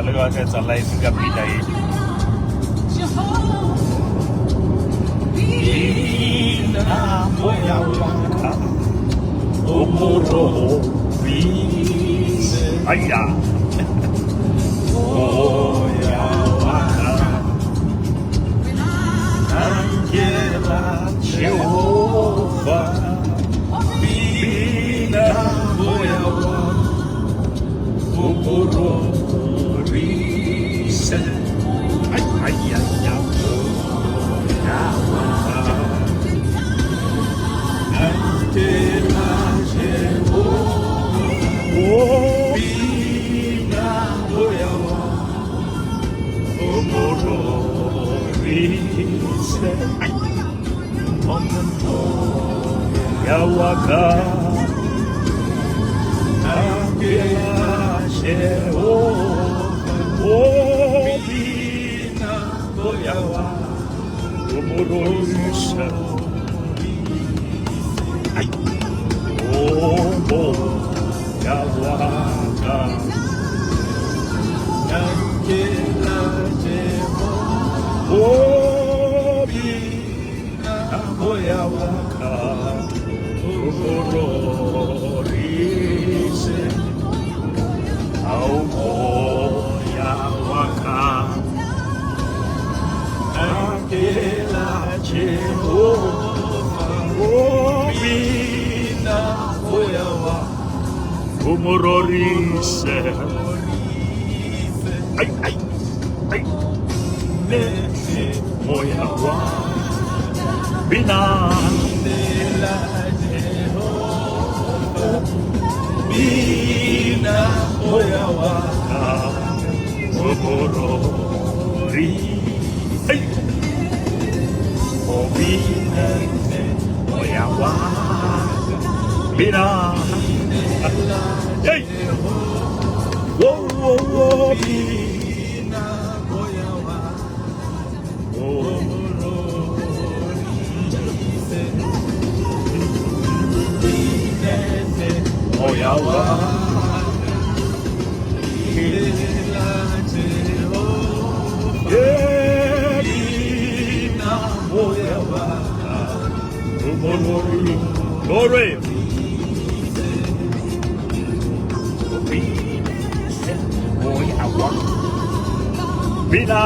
talaga siya sa live gabi dahil inamoyawaka umuro aya moyawaka Angela Jehovah inamoyawaka umuro ay Angela Jehovah inamoyawa umurorisi yawaka Angela Jehovah inamoyawa umurorisi ay yawaka Angela Jehovah inamoyawaka umurorisi moyawaka Angela Jehovah inamoyawa umurorisi ay moyawa Angela Jehovah inamoyawa umurorisi moyawa hey whoa moyawa glory moyawa bina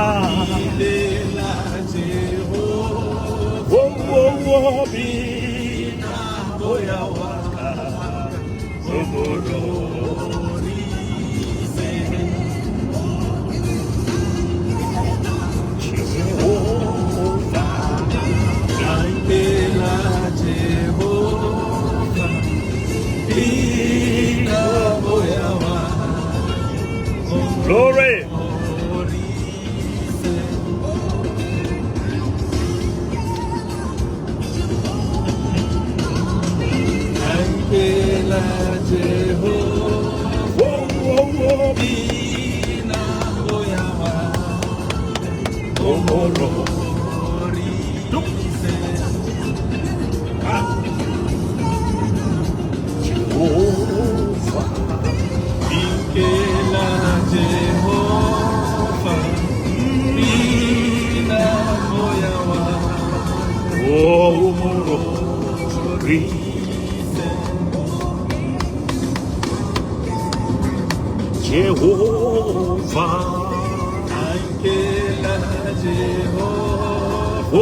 whoa bina moyawa Glory. Angela Jehovah inamoyawa umurorisi Jehovah Angela Jehovah inamoyawa umurorisi Jehovah Angela Jehovah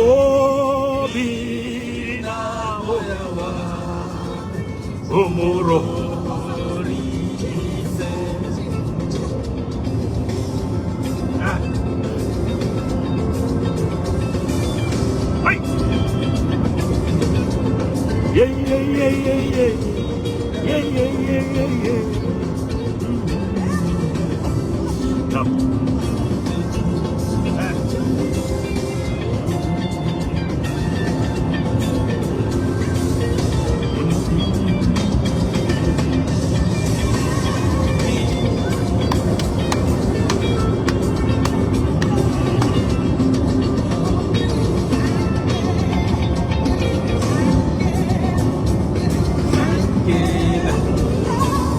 inamoyawa umurorisi yeah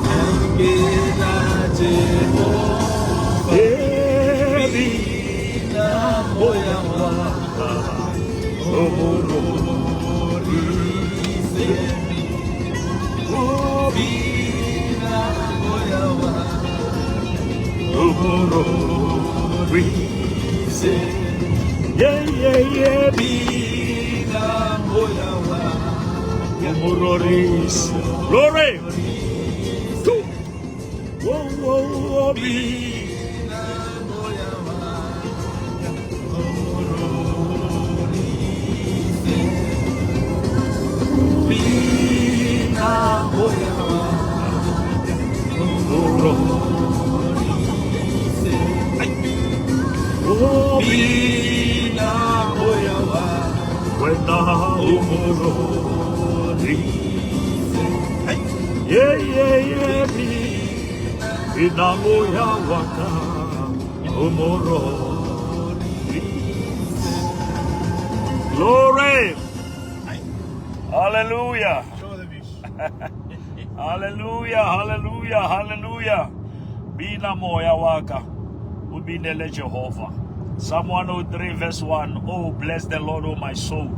Angela Jehovah Yeah, yeah, yeah, glory. Whoa, whoa, whoa, yeah, yeah, yeah, Inamoya waka umoro. Glory. Hallelujah. Hallelujah, hallelujah, hallelujah. Bina moya waka ubinele Jehovah. Psalm 103 verse 1. Oh, bless the Lord, oh my soul,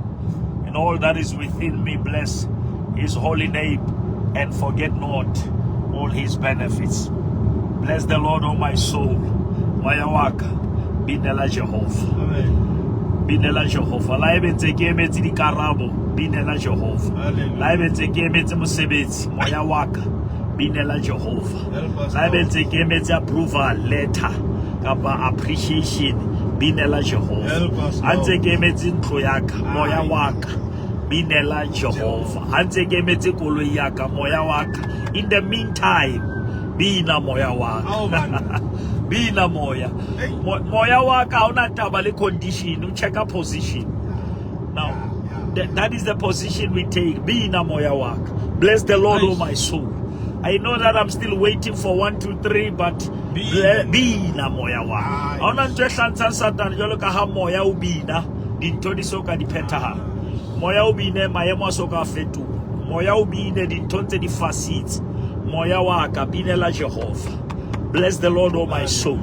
and all that is within me, bless his holy name, and forget not all his benefits. Bless the Lord, oh my soul. Moya waka binela Jehovah. Amen. Binela Jehovah. La ebe tseke metsi di karabo. Binela Jehovah. La ebe tseke metsi mosebetsi. Moya waka binela Jehovah. La ebe tseke metsi approval letter kapa appreciation. Binela Jehovah. Antse ke metsi ntlo yaka. Moya waka binela Jehovah. Antse ke metsi koloi yaka. Moya waka. In the meantime, bina moya waka. Bina moya. Moya waka una tabale condition. You check a position. Now, that is the position we take. Bina moya waka. Bless the Lord, oh my soul. I know that I'm still waiting for 1, 2, 3, but bina moya waka. Ona ntwehlanza Satan yoloka ha moya ubina. Dintoni soka dipeta ha. Moya ubine mayemo soka fetu. Moya ubine dintonte di facets. Moya waka binela Jehovah. Bless the Lord, oh my soul.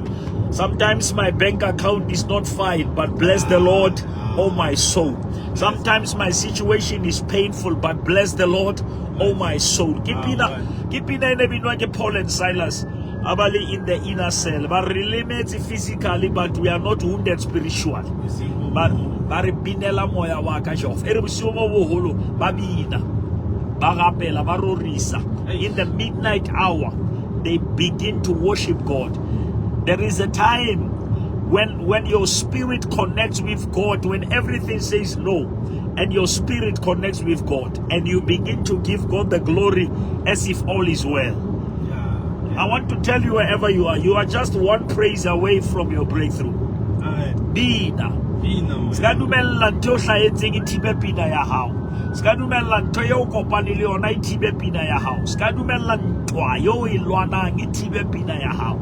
Sometimes my bank account is not fine, but bless the Lord, oh my soul. Sometimes my situation is painful, but bless the Lord, oh my soul. Keep in Paul and Silas. Abali in the inner cell. But relate physically, but we are not wounded spiritually. But binela moya waka jof. Erebusiomo woholo babina. Barapela barorisa. In the midnight hour, they begin to worship God. There is a time when your spirit connects with God, when everything says no, and your spirit connects with God, and you begin to give God the glory as if all is well. I want to tell you, wherever you are just one praise away from your breakthrough. Bina. Skadumela ntho hlaetseng ithibe pina ya hao. Skadumela ntho yo kopane le yona ithibe pina ya hao. Skadumela ntwa yo ilwanang ithibe pina ya hao.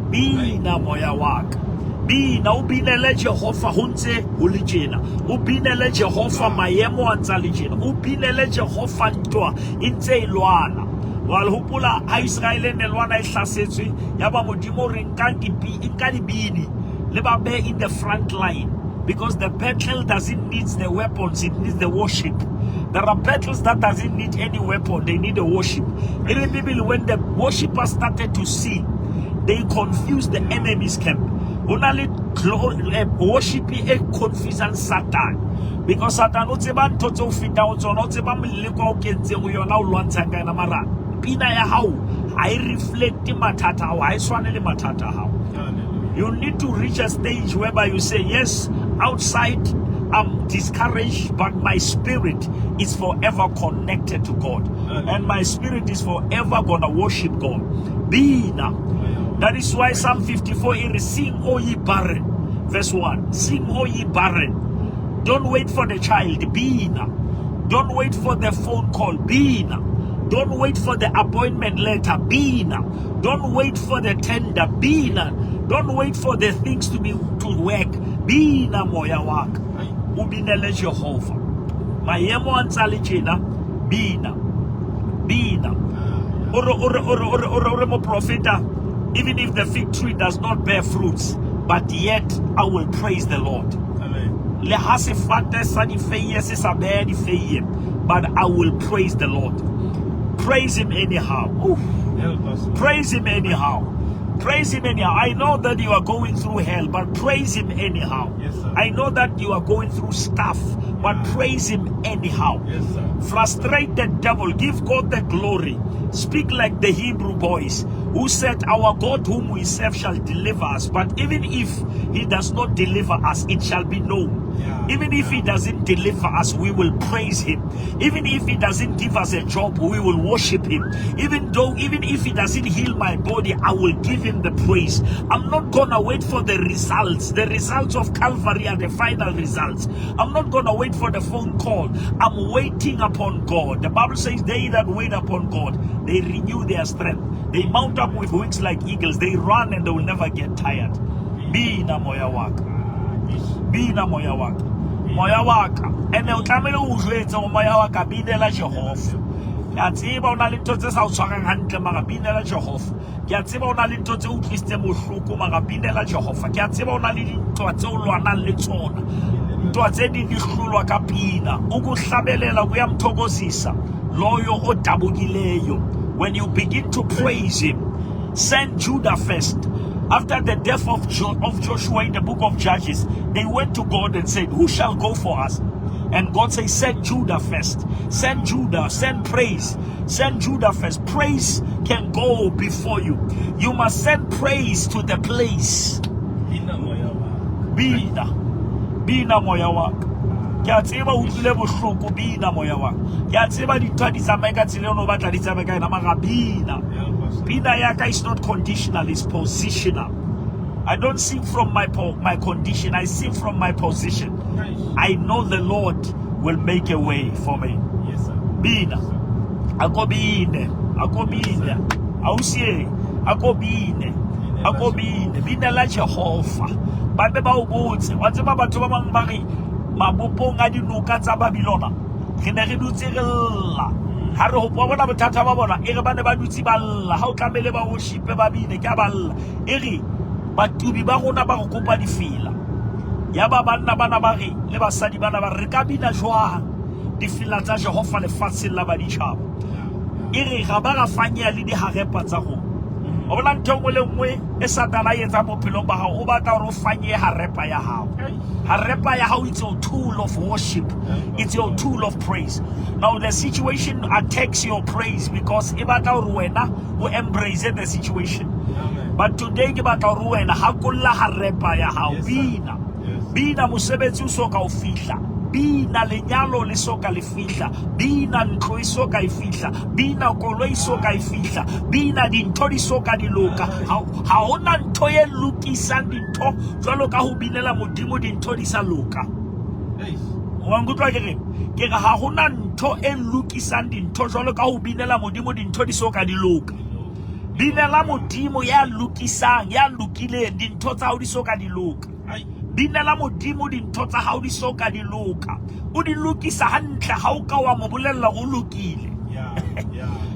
Bina moya waka. Bina ubinele Jehova huntse ulijena. Ubinele Jehova mayemo anzalijena. Ubinele Jehova ntwa intse ilwana. Walhupula Israel nelwana ihlasetswe yaba modimo rinkangi inkadi bini leba be in the front line, because the battle doesn't need the weapons, it needs the worship. There are battles that doesn't need any weapon, they need a worship. In the Bible, when the worshippers started to sing, they confused the enemy's camp. Only worship a confusing Satan, because Satan utseba toto fita utso utseba mleko okentse uyona ulwantanga na mara pina ya hao I reflect matata hao I swanele matata hao. You need to reach a stage whereby you say, yes, outside I'm discouraged, but my spirit is forever connected to God. And my spirit is forever gonna worship God. Bina. That is why Psalm 54 is sing, O ye barren. Verse 1. Sing, O ye barren. Don't wait for the child. Bina. Don't wait for the phone call. Bina. Don't wait for the appointment letter. Bina. Don't wait for the tender. Bina. Don't wait for the things to work. Bina moya waka. Ubinele Jehovah. Mayemo anzalijena. Bina. Bina. Oro prophet. Even if the fig tree does not bear fruits, but yet I will praise the Lord. Amen. Le ha sefate sa di feye se sa be di feye. But I will praise the Lord. Praise him anyhow. Oof. Praise him anyhow. Praise him anyhow. I know that you are going through hell, but praise him anyhow. Yes, sir. I know that you are going through stuff, but praise him anyhow. Yes, sir. Frustrate the devil. Give God the glory. Speak like the Hebrew boys who said, our God whom we serve shall deliver us. But even if he does not deliver us, it shall be known. Even if he doesn't deliver us, we will praise him. Even if he doesn't give us a job, we will worship him. Even if he doesn't heal my body, I will give him the praise. I'm not gonna wait for the results. The results of Calvary are the final results. I'm not gonna wait for the phone call. I'm waiting upon God. The Bible says, they that wait upon God, they renew their strength. They mount up with wings like eagles. They run and they will never get tired. Be na moya waka. Be na moya waka. Moya waka. And the utamele ujwetsa moya waka binela Jehova. Ke a tseba o na le ntho tse sa o tshwarang hantle mara binela Jehova. Ke a tseba o na le ntho tse o tlisitse bohloko mara binela Jehova. Ke a tseba o na le dintwa tse o lwanang le tsona. Ntwa tse di hlulwa ka pina. Ukuhlabelela kuyamthokozisa loyo odabukileyo. When you begin to praise him, send Judah first. After the death of Joshua in the book of Judges, they went to God and said, who shall go for us? And God says, send Judah first. Send Judah, send praise. Send Judah first. Praise can go before you. You must send praise to the place. Bina moya waka. Ke a tseba o tlile bohloko bina moya waka. Ke a tseba ditwa di tsamaye ka tsela no batla di tsamaye ka ena mara bina. Bina yaka is not conditional, it's positional. I don't sing from my condition, I sing from my position. I know the Lord will make a way for me. Yes, sir. Bina. Ako bine. Ausie. Ako bine. Bina la Jehova. Ba be ba o botse. Wa tseba batho ba bang ba re mabopong a dinoka tsa Babilona. Re ne re dutse re lla. Ha re hopoa bona bothata ba bona e re ba ne ba dutse ba lla. Ha o tlamele ba worship ba bine ke ba lla. E re batubi ba rona ba go kopa difela. Ya ba banna bana ba re le basadi bana ba re ka bina jwang difela tsa Jehova le fatsheng la baditjhaba. E re ga ba ga fanya le di harepa tsa go. O bona ntho ngwe le ngwe e satana e etsa bophelong ba hao o batla gore o fanye harepa ya hao. Harepa ya hao, it's your tool of worship. It's your tool of praise. Now the situation attacks your praise because e batla gore wena o embrace the situation. But today ke batla gore wena hakolla harepa ya hao. Bina. Bina mosebetsi o soka o fihla. Bina lenyalo le soka le fihla. Bina ntlo e soka e fihla. Bina koloi e soka e fihla. Bina dintho di soka di loka. Ha ona ntho e lokisang dintho jwalo ka ho binela modimo dintho di sa loka. Wa ngutlwa ke re ha hona ntho e lokisang dintho jwalo ka ho binela modimo dintho di soka di loka. Binela modimo ya lokisang ya lokileng dintho tsa ho di soka di loka. Binela modimo dintho tsa hao di soka di loka. O di lokisa hantle ha o ka wa mo bolella go lokile.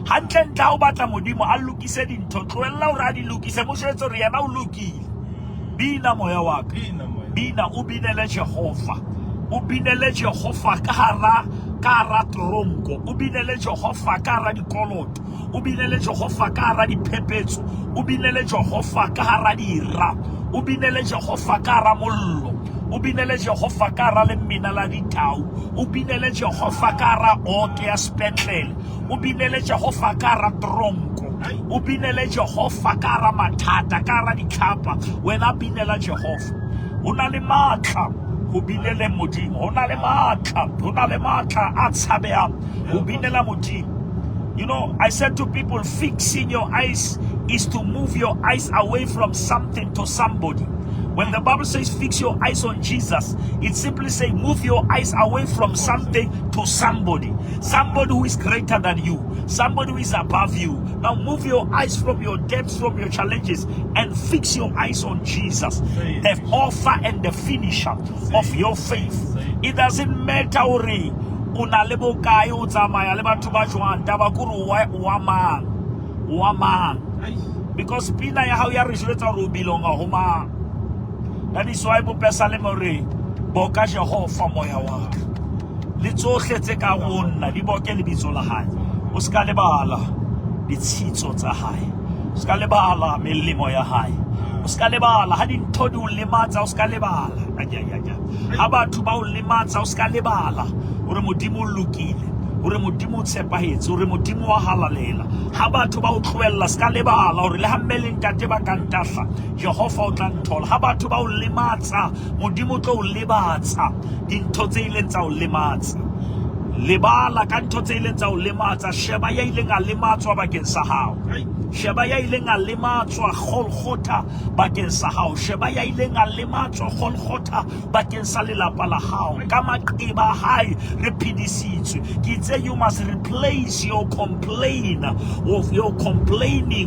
Hantle ntle ha o batla modimo a lokise dintho tloella o ra di lokise mo setso re yana o lokile. Bina moya waka. Bina o binele Jehova. O binele Jehova ka hara tronko. O binele Jehova ka hara dikoloto. O binele Jehova ka hara diphephetso. O binele Jehova ka hara dira. O binele Jehova ka hara mollo. O binele Jehova ka hara lemina la ditau. O binele Jehova ka hara oto ya spetlele. O binele Jehova ka hara tronko. O binele Jehova ka hara mathata ka hara ditlhapa. Wena binela Jehova. O na le matla ho binele modimo. O na le matla a tshabehang ho binela modimo. You know, I said to people, fixing your eyes is to move your eyes away from something to somebody. When the Bible says fix your eyes on Jesus, it simply says move your eyes away from something to somebody. Somebody who is greater than you. Somebody who is above you. Now move your eyes from your debts, from your challenges, and fix your eyes on Jesus, the author and the finisher of your faith. It doesn't matter una lebo kae o tsamaya le batho ba jwang taba kuru wa mang because pina ya hao ya re jwetsa gore o belonga ho mang. That is why bo pesa le more boka Jehova moya waka le tsohle tse ka ronna di boke lebitso la hae o ska lebala ditshitso tsa hae o ska lebala melemo ya hae o ska lebala ha dintho di o lematsa o ska lebala ha batho ba o lematsa o ska lebala ore modimo o lokile ore modimo o tshepahetse ore modimo wa halalela ha batho ba o tloella ska lebala ore le ha mmeleng ka te ba ka ntahla Jehova o tla nthola ha batho ba o lematsa modimo o tlo o lebatsa dintho tse ileng tsa o lematsa lebala ka ntho tse ileng tsa o lematsa sheba ya ileng a lematswa bakeng sa hao sheba ya ileng a lematswa Golgotha bakeng sa hao sheba ya ileng a lematswa Golgotha bakeng sa lelapa la hao ka maqeba a hae re phedisitswe ke itse you must replace your complaining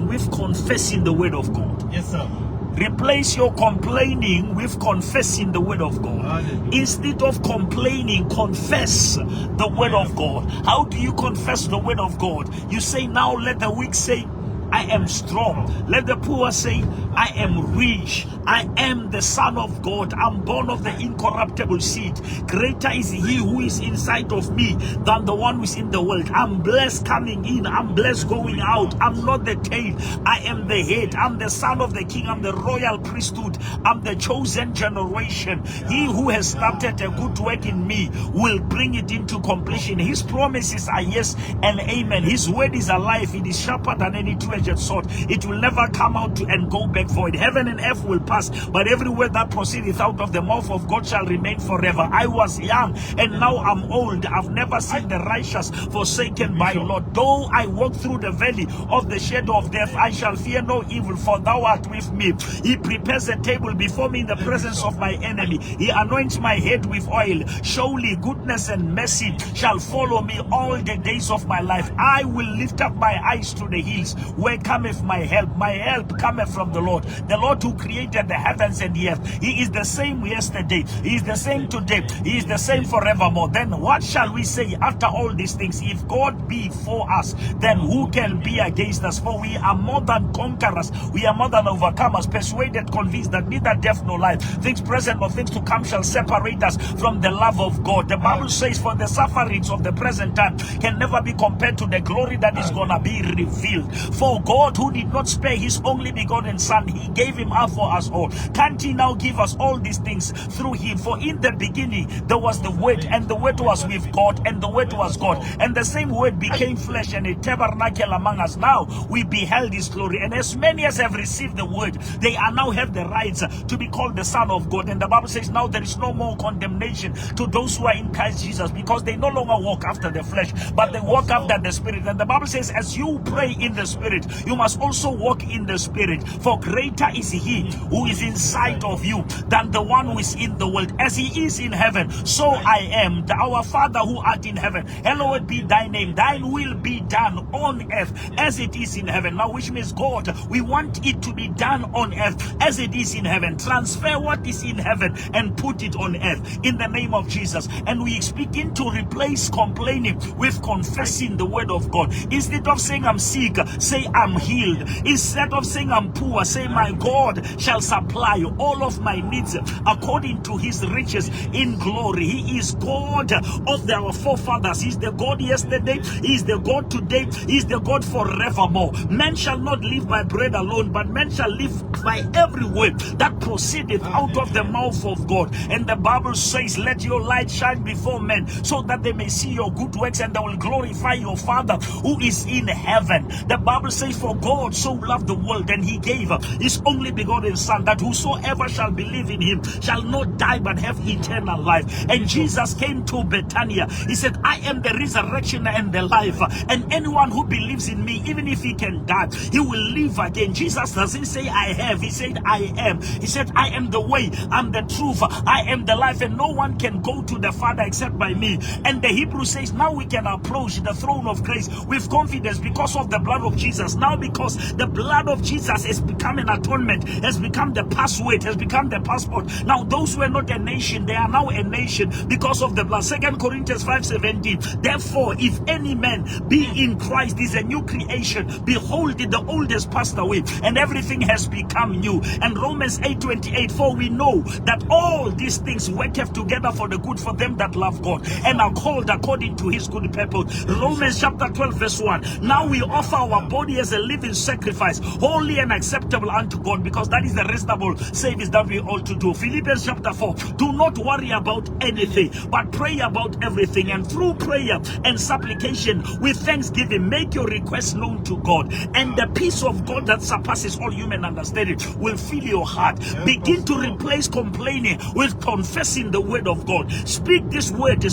with confessing the word of God. Yes, sir. Replace your complaining with confessing the word of God. Hallelujah. Instead of complaining, confess the word of God. How do you confess the word of God? You say, now let the weak say, I am strong. Let the poor say, I am rich. I am the Son of God. I'm born of the incorruptible seed. Greater is he who is inside of me than the one who is in the world. I'm blessed coming in. I'm blessed going out. I'm not the tail. I am the head. I'm the son of the king. I'm the royal priesthood. I'm the chosen generation. He who has started a good work in me will bring it into completion. His promises are yes and amen. His word is alive. It is sharper than any two-edged sword. It will never come out and go back void. Heaven and earth will pass, but every word that proceedeth out of the mouth of God shall remain forever. I was young and now I'm old. I've never seen the righteous forsaken by Lord. Though I walk through the valley of the shadow of death, I shall fear no evil, for thou art with me. He prepares a table before me in the presence of my enemy. He anoints my head with oil. Surely goodness and mercy shall follow me all the days of my life. I will lift up my eyes to the hills. Where cometh my help? My help cometh from the Lord who created the heavens and the earth. He is the same yesterday. He is the same today. He is the same forevermore. Then what shall we say after all these things? If God be for us, then who can be against us? For we are more than conquerors. We are more than overcomers, persuaded, convinced that neither death nor life, things present or things to come, shall separate us from the love of God. The Bible says, for the sufferings of the present time can never be compared to the glory that is gonna be revealed. For God, who did not spare his only begotten Son, he gave him up for us all. Can't he now give us all these things through him? For in the beginning there was the Word, and the Word was with God, and the Word was God. And the same Word became flesh and a tabernacle among us. Now we beheld his glory. And as many as have received the Word, they are now have the rights to be called the Son of God. And the Bible says now there is no more condemnation to those who are in Christ Jesus, because they no longer walk after the flesh, but they walk after the Spirit. And the Bible says, as you pray in the Spirit, you must also walk in the Spirit. For greater is he who is inside of you than the one who is in the world. As he is in heaven, so I am. Our Father who art in heaven, hallowed be thy name. Thine will be done on earth as it is in heaven. Now, which means, God, we want it to be done on earth as it is in heaven. Transfer what is in heaven and put it on earth in the name of Jesus. And we begin to replace complaining with confessing the word of God. Instead of saying I'm sick, say I'm healed. Instead of saying I'm poor, say my God shall supply all of my needs according to his riches in glory. He is God of our forefathers. He's the God yesterday, he is the God today, he is the God forevermore. Men shall not live by bread alone, but men shall live by every word that proceedeth out of the mouth of God. And the Bible says, let your light shine before men, so that they may see your good works and they will glorify your Father who is in heaven. The Bible says, for God so loved the world, and he gave his only begotten Son, that whosoever shall believe in him shall not die but have eternal life. And Jesus came to Bethania. He said, I am the resurrection and the life, and anyone who believes in me, even if he can die, he will live again. Jesus doesn't say I have, he said I am. He said, I am the way, I'm the truth, I am the life, and no one can go to the Father except by me. And the Hebrew says now we can approach the throne of grace with confidence because of the blood of Jesus. Jesus. Now because the blood of Jesus has become an atonement, has become the password, has become the passport. Now those who are not a nation, they are now a nation because of the blood. 2 Corinthians 5:17. Therefore, if any man be in Christ, is a new creation. Behold, the old has passed away, and everything has become new. And Romans 8:28. For we know that all these things worketh together for the good for them that love God and are called according to his good purpose. Romans chapter 12 verse 1. Now we offer our body as a living sacrifice, holy and acceptable unto God, because that is the reasonable service that we ought to do. Philippians chapter 4. Do not worry about anything, but pray about everything, and through prayer and supplication with thanksgiving make your requests known to God, and the peace of God that surpasses all human understanding will fill your heart. Begin to replace complaining with confessing the word of God. Speak this word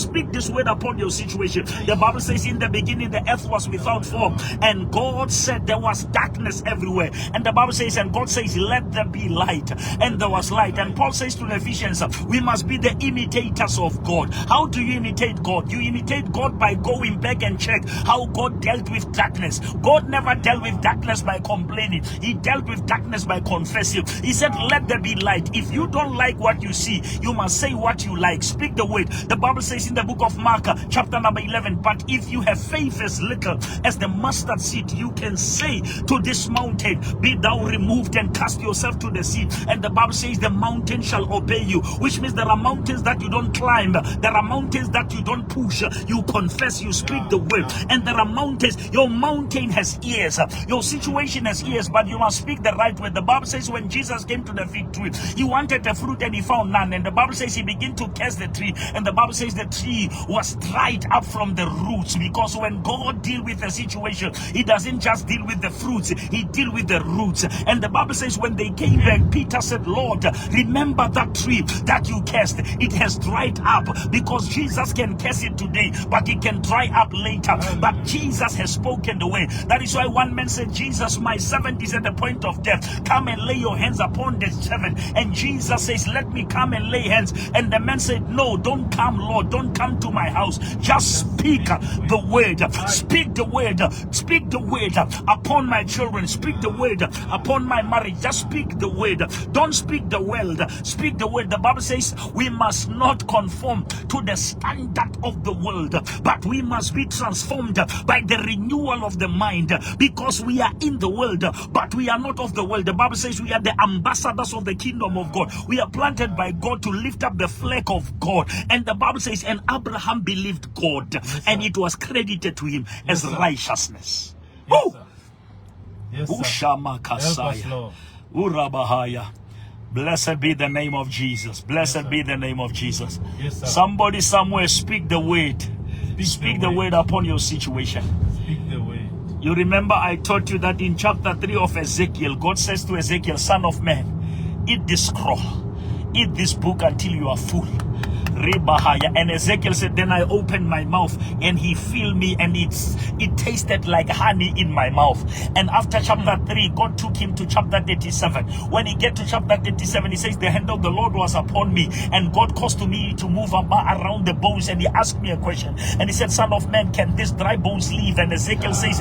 upon your situation. The Bible says in the beginning the earth was without form, and God said there was darkness everywhere. And the Bible says, and God says, let there be light, and there was light. And Paul says to the Ephesians, we must be the imitators of God. How do you imitate God? You imitate God by going back and check how God dealt with darkness. God never dealt with darkness by complaining. He dealt with darkness by confessing. He said, let there be light. If you don't like what you see, you must say what you like. Speak the word. The Bible says in the book of Mark, chapter number 11, but if you have faith as little as the mustard seed, you can say to this mountain, be thou removed and cast yourself to the sea. And the Bible says the mountain shall obey you, which means there are mountains that you don't climb. There are mountains that you don't push. You confess, you speak the word. And there are mountains, your mountain has ears. Your situation has ears, but you must speak the right word. The Bible says when Jesus came to the fig tree, he wanted the fruit and he found none. And the Bible says he began to curse the tree. And the Bible says the tree was dried up from the roots, because when God deals with a situation, he doesn't just deal with the fruits, he deals with the roots. And the Bible says when they came back, Peter said, Lord, remember that tree that you cursed. It has dried up, because Jesus can curse it today, but it can dry up later. But Jesus has spoken the way. That is why one man said, Jesus, my servant is at the point of death. Come and lay your hands upon the servant. And Jesus says, let me come and lay hands. And the man said, no, don't come, Lord. Don't come to my house. Just speak the word. Speak the word. Speak the word upon my children. Speak the word upon my marriage. Just speak the word. Don't speak the world. Speak the word. The Bible says we must not conform to the standard of the world, but we must be transformed by the renewal of the mind, because we are in the world, but we are not of the world. The Bible says we are the ambassadors of the kingdom of God. We are planted by God to lift up the flag of God. And the Bible says, and Abraham believed God, and it was credited to him as righteousness. Yes, sir. Help us, Lord. Urabahaya. Blessed be the name of Jesus. Blessed be the name of Jesus. Yes, sir. Somebody somewhere speak the word. Speak the word upon your situation. Speak the word. You remember I taught you that in chapter 3 of Ezekiel, God says to Ezekiel, son of man, eat this scroll, eat this book until you are full. And Ezekiel said, then I opened my mouth and he filled me, and it tasted like honey in my mouth. And after chapter 3, God took him to chapter 37. When he get to chapter 37, he says, the hand of the Lord was upon me, and God caused me to move around the bones. And he asked me a question, and he said, son of man, can this dry bones live? And Ezekiel says,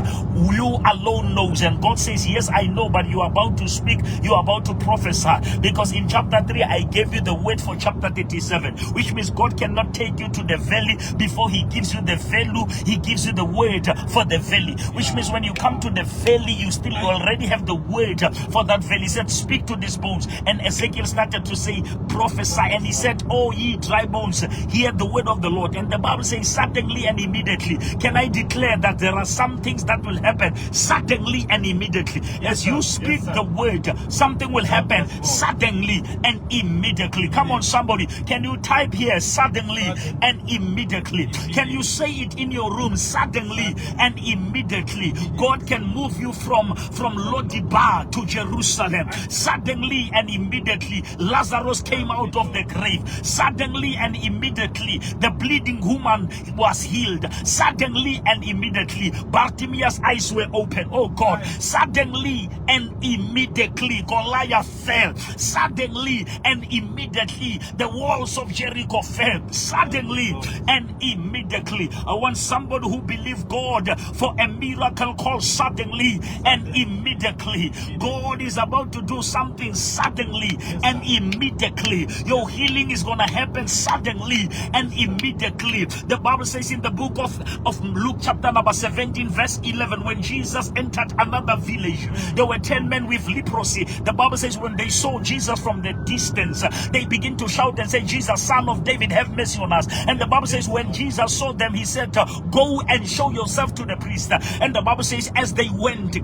you alone knows. And God says, yes, I know, but you are about to speak, you are about to prophesy, because in chapter 3 I gave you the word for chapter 37, which means God cannot take you to the valley before he gives you the value. He gives you the word for the valley, which means when you come to the valley, you already have the word for that valley. He said, speak to these bones. And Ezekiel started to say, prophesy. And he said, oh ye dry bones, hear the word of the Lord. And the Bible says, suddenly and immediately. Can I declare that there are some things that will happen suddenly and immediately? As you speak the word, something will happen suddenly and immediately. Come on, somebody. Can you type here, suddenly and immediately? Can you say it in your room, suddenly and immediately? God can move you from Lodibar to Jerusalem. Suddenly and immediately, Lazarus came out of the grave. Suddenly and immediately, the bleeding woman was healed. Suddenly and immediately, Bartimaeus' eyes were open. Oh God, suddenly and immediately, Goliath fell. Suddenly and immediately, the walls of Jericho firm, suddenly and immediately. I want somebody who believes God for a miracle called suddenly and immediately. God is about to do something suddenly and immediately. Your healing is going to happen suddenly and immediately. The Bible says in the book of Luke chapter number 17 verse 11, when Jesus entered another village, there were 10 men with leprosy. The Bible says when they saw Jesus from the distance, they begin to shout and say, Jesus, Son of David, have mercy on us. And the Bible says when Jesus saw them, he said, go and show yourself to the priest. And the Bible says as they went,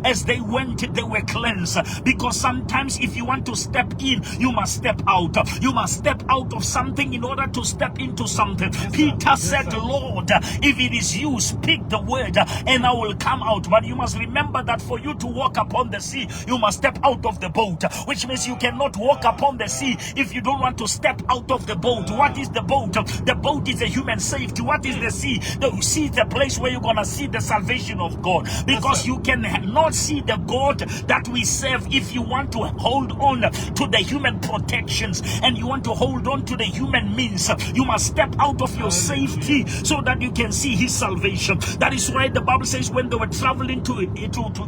as they went, they were cleansed. Because sometimes if you want to step in, you must step out. You must step out of something in order to step into something. Peter said, Lord, if it is you, speak the word and I will come out. But you must remember that for you to walk upon the sea, you must step out of the boat, which means you cannot walk upon the sea if you don't want to step out of the boat. What is the boat? The boat is a human safety. What is the sea? The sea is the place where you're going to see the salvation of God, because you cannot see the God that we serve if you want to hold on to the human protections and you want to hold on to the human means. You must step out of your safety so that you can see his salvation. That is why the Bible says when they were traveling to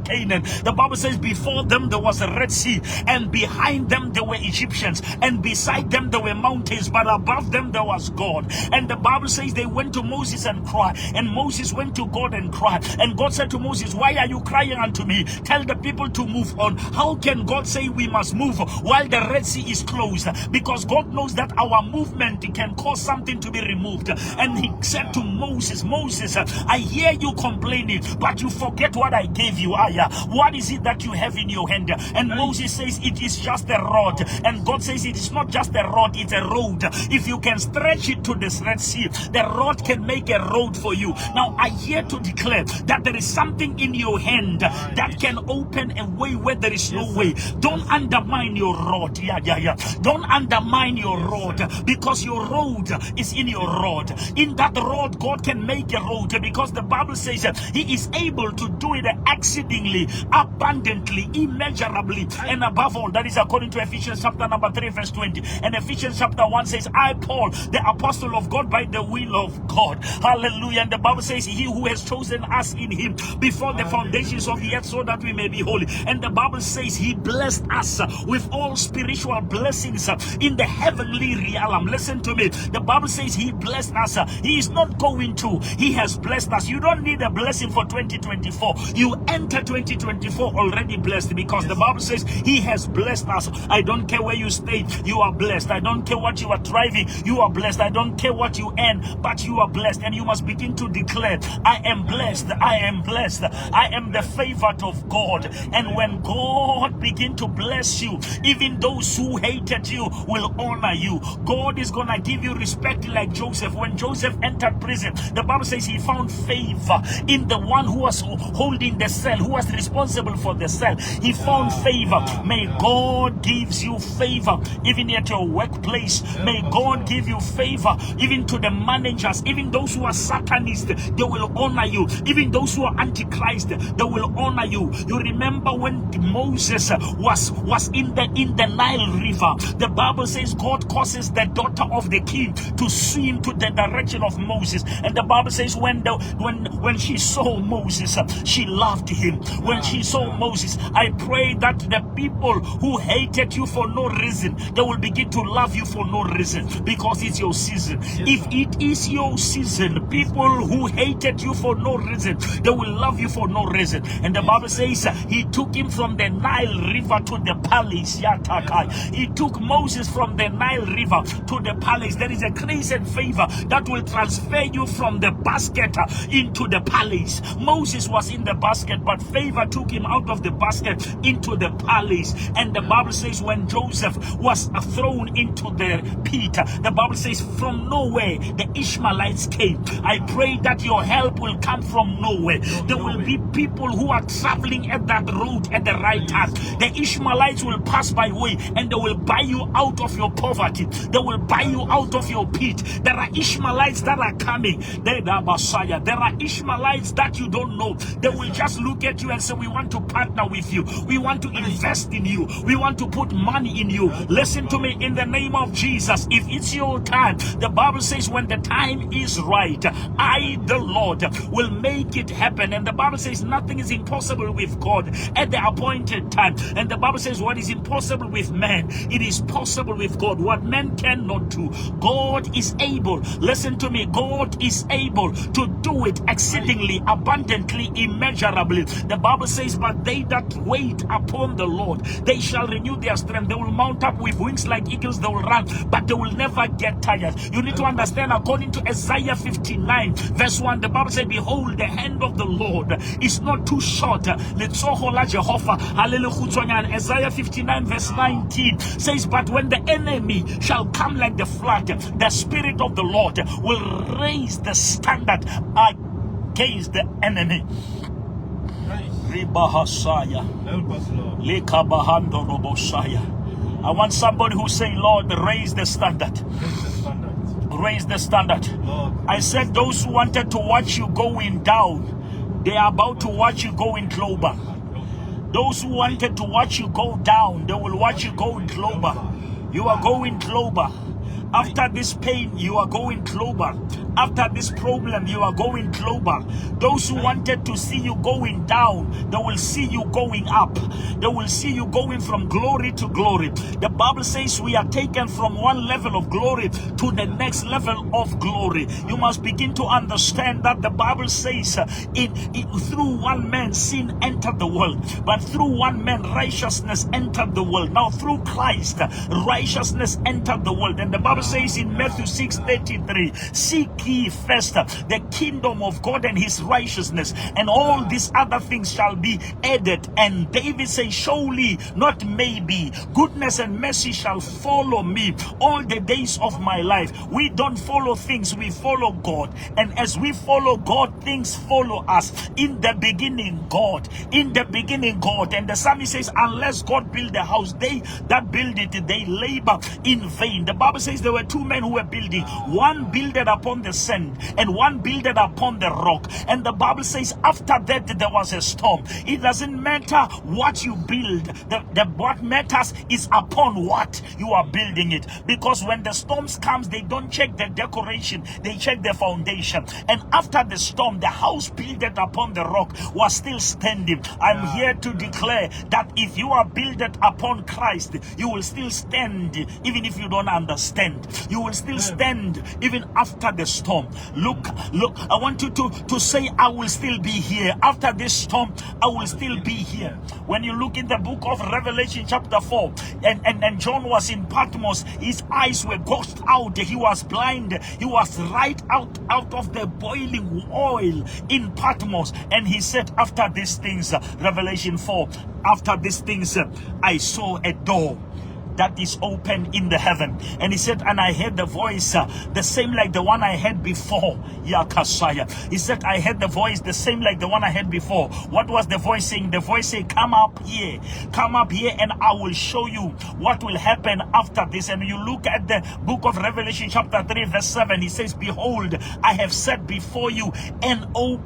Canaan, the Bible says before them there was a Red Sea, and behind them there were Egyptians, and beside them there were mountains, but above them there was God. And the Bible says they went to Moses and cried, and Moses went to God and cried, and God said to Moses, why are you crying unto me? Tell the people to move on. How can God say we must move while the Red Sea is closed? Because God knows that our movement can cause something to be removed. And he said to Moses, Moses, I hear you complaining, but you forget what I gave you. What is it that you have in your hand? And Moses says it is just a rod, and God says it is not just a rod, it's a road. If you can stretch it to the Red Sea, the rod can make a road for you. Now I hear to declare that there is something in your hand that can open a way where there is no way. Don't undermine your rod. Don't undermine your rod, because your road is in your rod. In that rod, God can make a road, because the Bible says he is able to do it exceedingly, abundantly, immeasurably, and above all. That is according to Ephesians chapter number 3 verse 20. And Ephesians chapter 1 says, I, Paul, the apostle of God by the will of God. Hallelujah. And the Bible says he who has chosen us in him before the foundations of the earth, so that we may be holy. And the Bible says he blessed us with all spiritual blessings in the heavenly realm. Listen to me. The Bible says he blessed us. He is not going to. He has blessed us. You don't need a blessing for 2024. You enter 2024 already blessed, because the Bible says he has blessed us. I don't care where you stay, you are blessed. I don't care what you are driving, you are blessed. I don't care what you earn, but you are blessed. And you must begin to declare, I am blessed, I am blessed, I am the favored of God. And when God begin to bless you, even those who hated you will honor you. God is gonna give you respect, like Joseph. When Joseph entered prison, the Bible says he found favor in the one who was holding the cell, who was responsible for the cell. He found favor. May God gives you favor even at your workplace. May God give you favor even to the managers, even those who are Satanists, they will honor you. Even those who are Antichrist, they will honor you. You remember when Moses was in the Nile River, the Bible says God causes the daughter of the king to swim to the direction of Moses. And the Bible says when she saw Moses, she loved him. When she saw Moses, I pray that the people who hated you for no reason, they will begin to love you for no reason, because it's your season. If it is your season, people who hated you for no reason, they will love you for no reason. And the Bible says he took him from the Nile River to the palace. He took Moses from the Nile River to the palace. There is a grace and favor that will transfer you from the basket into the palace. Moses was in the basket, but favor took him out of the basket into the palace. And the Bible says when Joseph was thrown into the pit, the Bible says from nowhere the Ishmaelites came. I pray that your help will come from nowhere. There will be people who are traveling at that road at the right time. The Ishmaelites will pass by way, and they will buy you out of your poverty. They will buy you out of your pit. There are Ishmaelites that are coming. There are Ishmaelites that you don't know. They will just look at you and say, we want to partner with you. We want to invest in you. We want to put money in you. Listen to me, in the name of Jesus. Jesus, if it's your time, the Bible says when the time is right, I, the Lord, will make it happen. And the Bible says nothing is impossible with God at the appointed time. And the Bible says what is impossible with man, it is possible with God. What man cannot do, God is able. Listen to me. God is able to do it exceedingly, abundantly, immeasurably. The Bible says, but they that wait upon the Lord, they shall renew their strength. They will mount up with wings like eagles. They will run, but they will never get tired. You need to understand, according to Isaiah 59 verse 1, the Bible says, behold, the hand of the Lord is not too short. Letsoho la Jehovah. Hallelujah. And Isaiah 59 verse 19 says, but when the enemy shall come like the flood, the Spirit of the Lord will raise the standard against the enemy. Ribahasaya. Help us, Lord. Likabahando robosaya. I want somebody who say, Lord, raise the standard. Raise the standard. Raise the standard. Lord, I said those who wanted to watch you going down, they are about to watch you going global. Those who wanted to watch you go down, they will watch you going global. You are going global. After this pain, you are going global. After this problem, you are going global. Those who wanted to see you going down, they will see you going up. They will see you going from glory to glory. The Bible says we are taken from one level of glory to the next level of glory. You must begin to understand that the Bible says through one man sin entered the world, but through one man righteousness entered the world. Now through Christ, righteousness entered the world. And the Bible says in Matthew 6:33, seek ye first the kingdom of God and his righteousness, and all these other things shall be added. And David says, surely, not maybe, goodness and mercy shall follow me all the days of my life. We don't follow things, we follow God. And as we follow God, things follow us. In the beginning, God. In the beginning, God. And the psalmist says, unless God build a house, they that build it, they labor in vain. The Bible says there were two men who were building. One builded upon the sand, and one builded upon the rock. And the Bible says after that there was a storm. It doesn't matter what you build. What matters is upon what you are building it. Because when the storms comes, they don't check the decoration, they check the foundation. And after the storm, the house builded upon the rock was still standing. I'm here to declare that if you are builded upon Christ, you will still stand even if you don't understand. You will still stand even after the storm. Look, I want you to say, I will still be here. After this storm, I will still be here. When you look in the book of Revelation chapter 4, and John was in Patmos, his eyes were gouged out, he was blind, he was right out of the boiling oil in Patmos. And he said, after these things, Revelation 4, after these things, I saw a door that is open in the heaven. And he said, and I heard the voice, the same like the one I heard before. Yakasaya. He said, I heard the voice, the same like the one I heard before. What was the voice saying? The voice said, come up here, and I will show you what will happen after this. And you look at the book of Revelation chapter 3 verse 7, he says, behold, I have set before you an open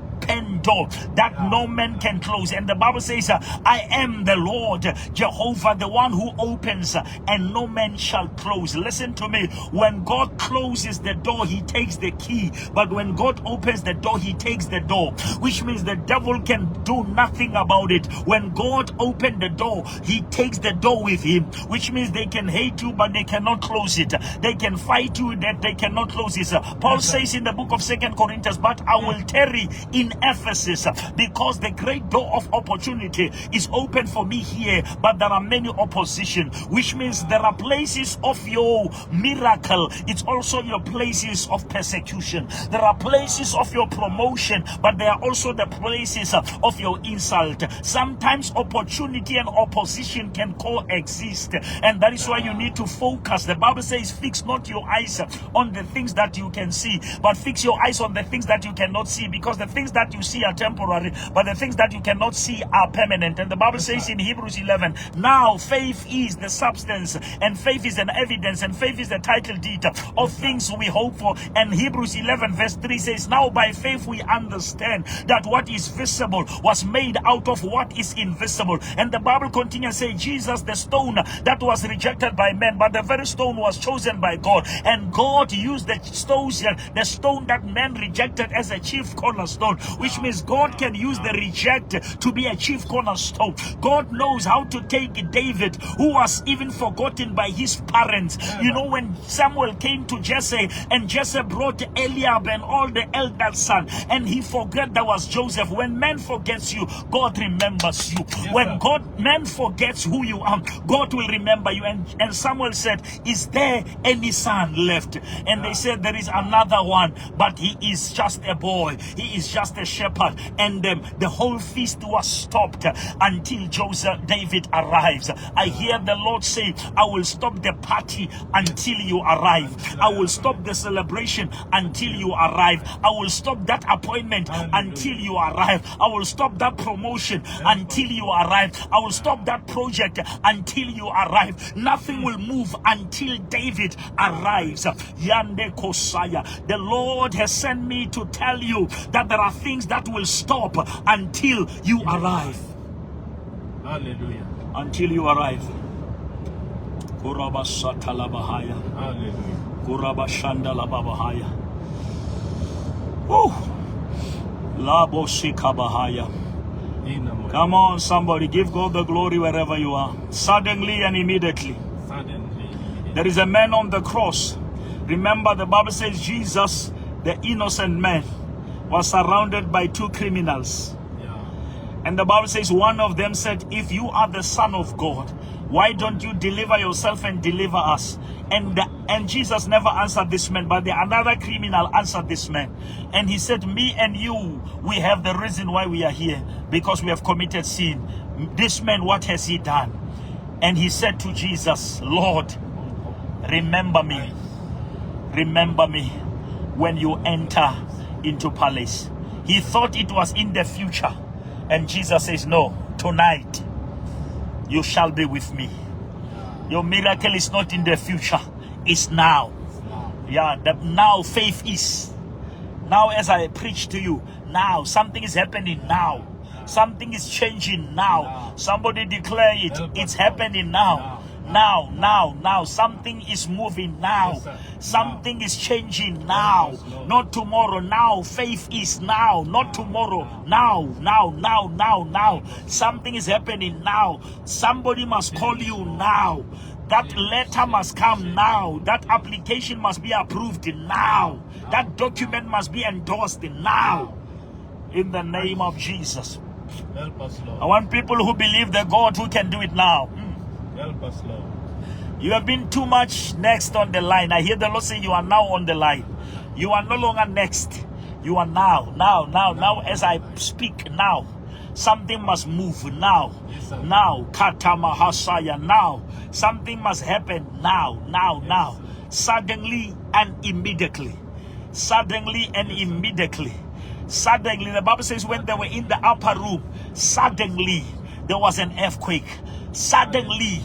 door that no man can close. And the Bible says, I am the Lord Jehovah, the one who opens and no man shall close. Listen to me. When God closes the door, he takes the key. But when God opens the door, he takes the door, which means the devil can do nothing about it. When God opened the door, he takes the door with him, which means they can hate you, but they cannot close it. They can fight you, that they cannot close it. Paul says in the book of 2 Corinthians, but I will tarry in Ephesus because the great door of opportunity is open for me here, but there are many opposition, which means there are places of your miracle, it's also your places of persecution. There are places of your promotion, but there are also the places of your insult. Sometimes opportunity and opposition can coexist, and that is why you need to focus. The Bible says, fix not your eyes on the things that you can see, but fix your eyes on the things that you cannot see, because the things that that you see are temporary, but the things that you cannot see are permanent. And the Bible says in Hebrews 11, now faith is the substance, and faith is an evidence, and faith is the title deed of things we hope for. And Hebrews 11 verse 3 says, now by faith we understand that what is visible was made out of what is invisible. And the Bible continues to say, Jesus, the stone that was rejected by men, but the very stone was chosen by God. And God used the stone that men rejected as a chief cornerstone, which means God can use the reject to be a chief cornerstone. God knows how to take David, who was even forgotten by his parents. You know, when Samuel came to Jesse, and Jesse brought Eliab and all the elders' son, and he forgot there was Joseph. When man forgets you, God remembers you. When man forgets who you are, God will remember you. And Samuel said, is there any son left? And they said, there is another one, but he is just a boy. He is just a shepherd. And the whole feast was stopped until David arrives. I hear the Lord say, I will stop the party until you arrive. I will stop the celebration until you arrive. I will stop that appointment until you arrive. I will stop that promotion until you arrive. I will stop that project until you arrive. Nothing will move until David arrives. Yande Kosaya. The Lord has sent me to tell you that there are things that will stop until you arrive. Hallelujah. Until you arrive. Kurabashatalabahaya. Hallelujah. Kurabashandalabahaya. Oh, Laboshikabahaya. Come on, somebody, give God the glory wherever you are. Suddenly and immediately. There is a man on the cross. Remember, the Bible says Jesus, the innocent man, was surrounded by two criminals. And the Bible says one of them said, if you are the Son of God, why don't you deliver yourself and deliver us? And Jesus never answered this man, but another criminal answered this man. And he said, me and you, we have the reason why we are here, because we have committed sin. This man, what has he done? And he said to Jesus, Lord, remember me. Remember me when you enter into palace. He thought it was in the future. And Jesus says, no, tonight you shall be with me. Your miracle is not in the future, it's now. Yeah, that now faith is. Now as I preach to you, now something is happening now. Something is changing now. Somebody declare it. It's happening now. Now. Something is moving now. Something is changing now. Not tomorrow. Now. Faith is now. Not tomorrow. Now. Something is happening now. Somebody must call you now. That letter must come now. That application must be approved now. That document must be endorsed now. In the name of Jesus. Help us, Lord. I want people who believe the God who can do it now. Help us, Lord. You have been too much next on the line. I hear the Lord say you are now on the line. You are no longer next. You are now. Now as I speak now. Something must move now. Now. Katamahasaya now. Something must happen now. Suddenly and immediately. Suddenly and immediately. Suddenly, the Bible says when they were in the upper room, suddenly there was an earthquake. Suddenly,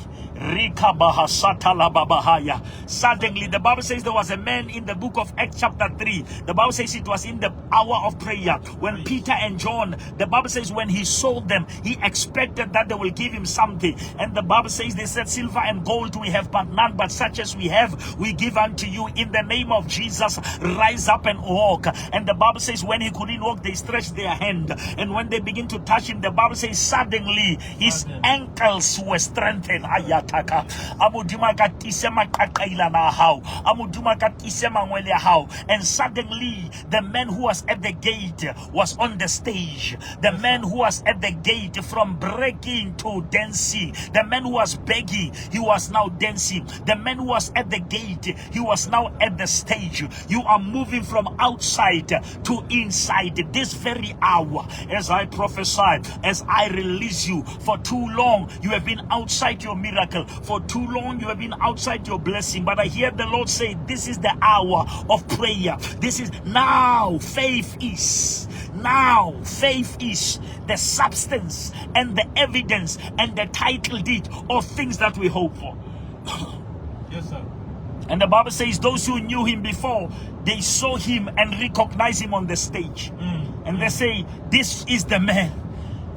suddenly, the Bible says there was a man in the book of Acts chapter 3. The Bible says it was in the hour of prayer when Peter and John, the Bible says when he sold them, he expected that they will give him something. And the Bible says they said, silver and gold we have, but none but such as we have, we give unto you. In the name of Jesus, rise up and walk. And the Bible says when he couldn't walk, they stretched their hand. And when they begin to touch him, the Bible says suddenly his ankles were strengthened. And suddenly the man who was at the gate was on the stage. The man who was at the gate, from breaking to dancing. The man who was begging, he was now dancing. The man who was at the gate, he was now at the stage. You are moving from outside to inside this very hour. As I prophesy, as I release you, for too long you have been outside your miracle. miracle. For too long you have been outside your blessing. But I hear the Lord say, this is the hour of prayer. This is now faith is. Now faith is the substance and the evidence and the title deed of things that we hope for. Yes, sir. And the Bible says those who knew him before, they saw him and recognized him on the stage. And they say, this is the man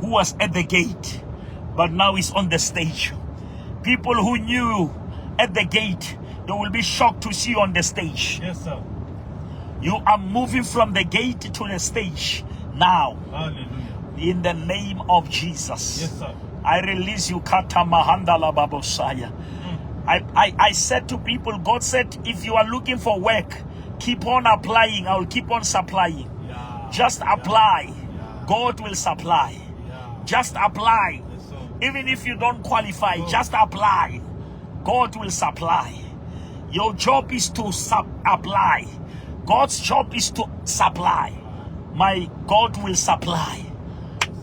who was at the gate, but now he's on the stage. People who knew at the gate, they will be shocked to see you on the stage. Yes, sir. You are moving from the gate to the stage now. Hallelujah. In the name of Jesus. Yes, sir. I release you, Kata Mahandala Babosaya. I said to people, God said, if you are looking for work, keep on applying. I will keep on supplying. Yeah. Just apply. Yeah. God will supply. Yeah. Just apply. Yes, sir. Even if you don't qualify, just apply. God will supply. Your job is to apply. God's job is to supply. My God will supply.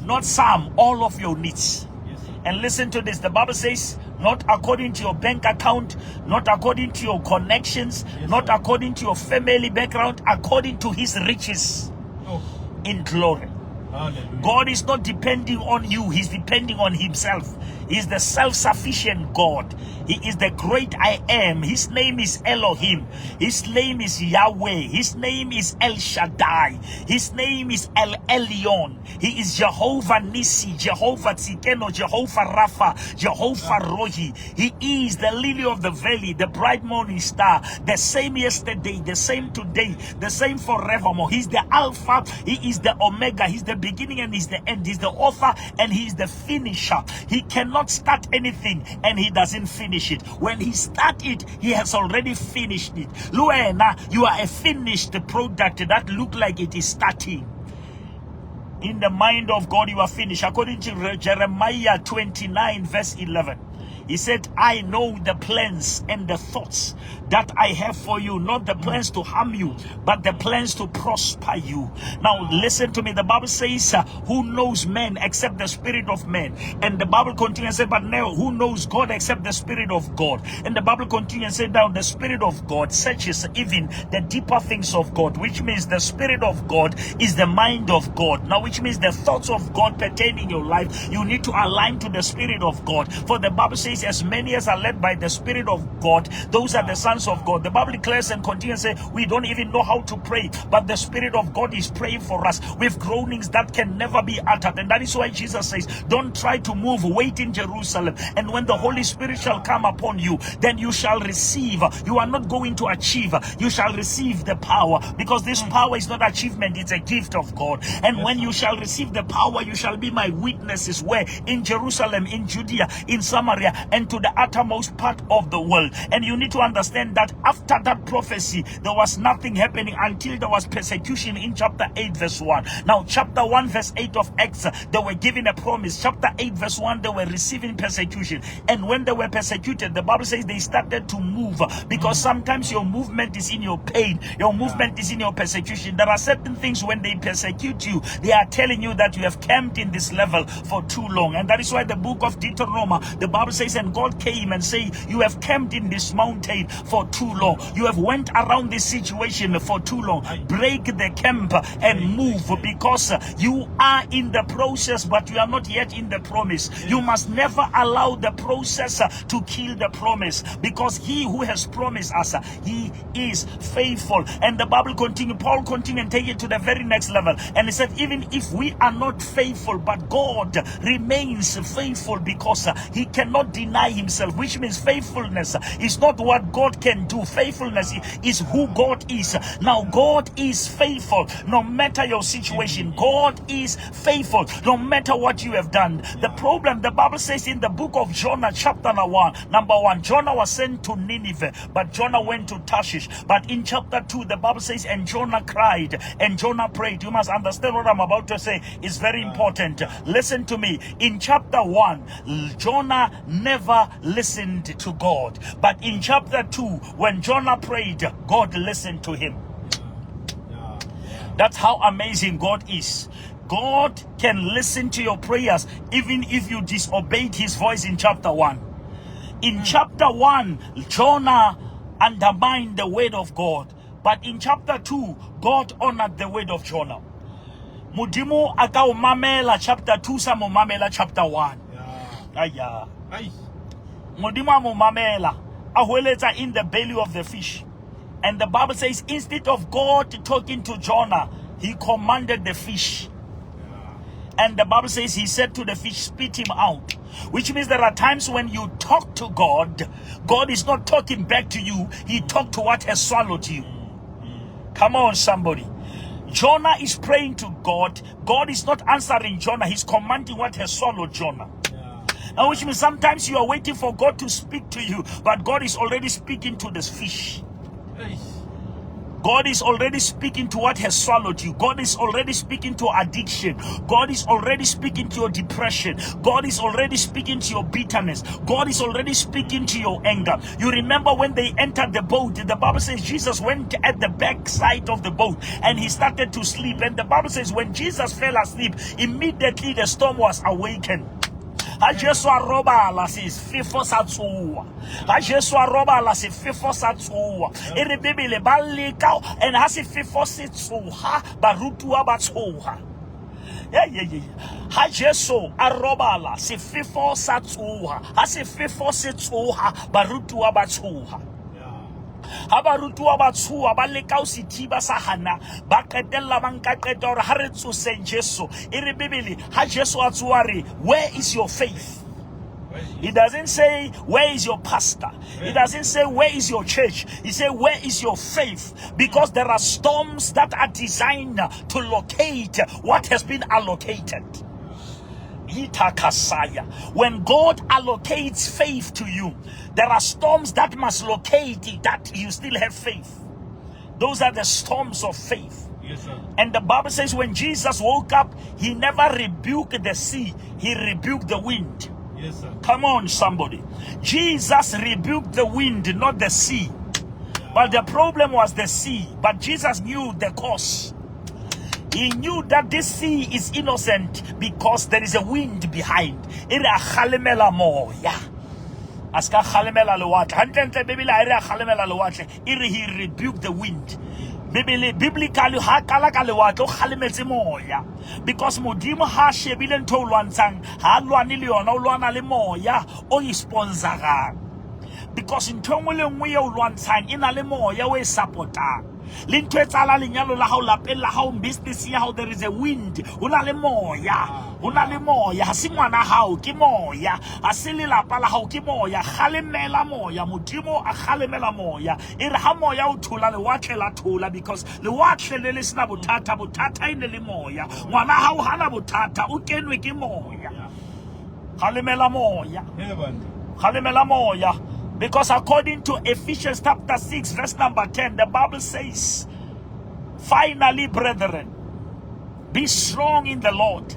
Not some, all of your needs. Yes, sir. And listen to this. The Bible says, not according to your bank account, not according to your connections, Yes, not sir. according to your family background, according to his riches Oh. in glory. Hallelujah. God is not depending on you. He's depending on himself. He's the self-sufficient God. He is the great I am. His name is Elohim. His name is Yahweh. His name is El Shaddai. His name is El Elyon. He is Jehovah Nissi, Jehovah Tzikeno, Jehovah Rapha, Jehovah Rohi. He is the lily of the valley, the bright morning star, the same yesterday, the same today, the same forevermore. He's the Alpha, he is the Omega, he's the beginning and he's the end. He's the author and he's the finisher. He cannot start anything and he doesn't finish it. When he starts it, he has already finished it. Luena, you are a finished product that look like it is starting. In the mind of God, you are finished. According to Jeremiah 29 verse 11, he said, I know the plans and the thoughts that I have for you, not the plans to harm you, but the plans to prosper you. Now listen to me. The Bible says, who knows man except the spirit of man? And the Bible continues and say, but now who knows God except the spirit of God? And the Bible continues and say, now the spirit of God searches even the deeper things of God, which means the spirit of God is the mind of God. Now, which means the thoughts of God pertaining your life, you need to align to the spirit of God. For the Bible says, as many as are led by the spirit of God, those are the sons of God. The Bible declares and continues and say, we don't even know how to pray, but the spirit of God is praying for us with groanings that can never be uttered. And that is why Jesus says, don't try to move, wait in Jerusalem, and when the Holy Spirit shall come upon you, then you shall receive. You are not going to achieve, you shall receive the power, because this power is not achievement, it's a gift of God. And when you shall receive the power, you shall be my witnesses. Where? In Jerusalem, in Judea, in Samaria, and to the uttermost part of the world. And you need to understand that after that prophecy, there was nothing happening until there was persecution in chapter 8 verse 1. Now chapter 1 verse 8 of Acts, they were given a promise. Chapter 8 verse 1, they were receiving persecution. And when they were persecuted, the Bible says they started to move, because sometimes your movement is in your pain, your movement is in your persecution. There are certain things when they persecute you, they are telling you that you have camped in this level for too long. And that is why the book of Deuteronomy, the Bible says, and God came and say, you have camped in this mountain for too long. You have went around this situation for too long. Break the camp and move, because you are in the process, but you are not yet in the promise. You must never allow the process to kill the promise, because he who has promised us, he is faithful. And the Bible continues, Paul continued and take it to the very next level. And he said, even if we are not faithful, but God remains faithful, because he cannot deny himself, which means faithfulness is not what God can do. Faithfulness is who God is. Now God is faithful no matter your situation. God is faithful no matter what you have done. The problem, the Bible says in the book of Jonah chapter 1, number 1, Jonah was sent to Nineveh, but Jonah went to Tarshish. But in chapter 2, the Bible says, and Jonah cried and Jonah prayed. You must understand what I'm about to say is very important. Listen to me. In chapter 1, Jonah never listened to God, but in chapter 2, when Jonah prayed, God listened to him. That's how amazing God is. God can listen to your prayers even if you disobeyed his voice in chapter 1. In chapter 1, Jonah undermined the word of God. But in chapter 2, God honored the word of Jonah. Mudimu aka umamela chapter 2 sa mumamela chapter 1. Aya. Mudimu amumamela ahweletsa in the belly of the fish. And the Bible says instead of God talking to Jonah, he commanded the fish. And the Bible says he said to the fish, spit him out. Which means there are times when you talk to God, God is not talking back to you. He talked to what has swallowed you. Come on, somebody. Jonah is praying to God. God is not answering Jonah. He's commanding what has swallowed Jonah. Now, which means sometimes you are waiting for God to speak to you, but God is already speaking to this fish. God is already speaking to what has swallowed you. God is already speaking to addiction. God is already speaking to your depression. God is already speaking to your bitterness. God is already speaking to your anger. You remember when they entered the boat, the Bible says Jesus went at the back side of the boat and he started to sleep. And the Bible says when Jesus fell asleep, immediately the storm was awakened. Ha Jesu a robala se fefo sa tsoa. Ha Jesu a robala se fefo sa tsoa. E re Bibele ba leka and ha se fefo se tsoha ba rutuwa ba tsoha. Ha Jesu a robala se fefo sa tsoha. Ha se fefo se tsoha ba rutuwa ba tsoha. Ha ba rutuwa ba tsoha ba leka o sithiba sa hana ba qetella ba nka qeta hore ha re tsoseng Jesu. E re Bibele ha Jesu a tsoa re, where is your faith? He doesn't say, where is your pastor? He doesn't say, where is your church? He says, where is your faith? Because there are storms that are designed to locate what has been allocated. When God allocates faith to you, there are storms that must locate that you still have faith. Those are the storms of faith. Yes, sir. And the Bible says when Jesus woke up, he never rebuked the sea, he rebuked the wind. Yes, sir. Come on, somebody. Jesus rebuked the wind, not the sea. But the problem was the sea. But Jesus knew the cause. He knew that this sea is innocent because there is a wind behind. Aska khalemela lewatle. Hantle Bibele a re khalemela lewatle. He rebuked the wind. Biblically ha kala ka lewatle o khalemetse moya. Because modimo ha shebile ntho o lwantshang ha lwane le yona o lwana le moya o isponsorang. Because ntho engwe le nngwe o lwantshang ina le moya o e supportang. Lintho e tsala lenyalo la hao lapeng la hao business ya hao, there is a wind. Una le moya. Una le moya. Ha se ngwana hao ke moya. Ha se lelapa la hao ke moya. Khalemela moya. Modimo a khalemela moya. E re ha moya o thola lewatle la thola, because lewatle le le sena bothata, bothata ine le moya. Ngwana hao hana bothata, o kenwe ke moya. Khalemela moya. Khalemela moya. Because according to Ephesians chapter 6 verse number 10, the Bible says, finally, brethren, be strong in the Lord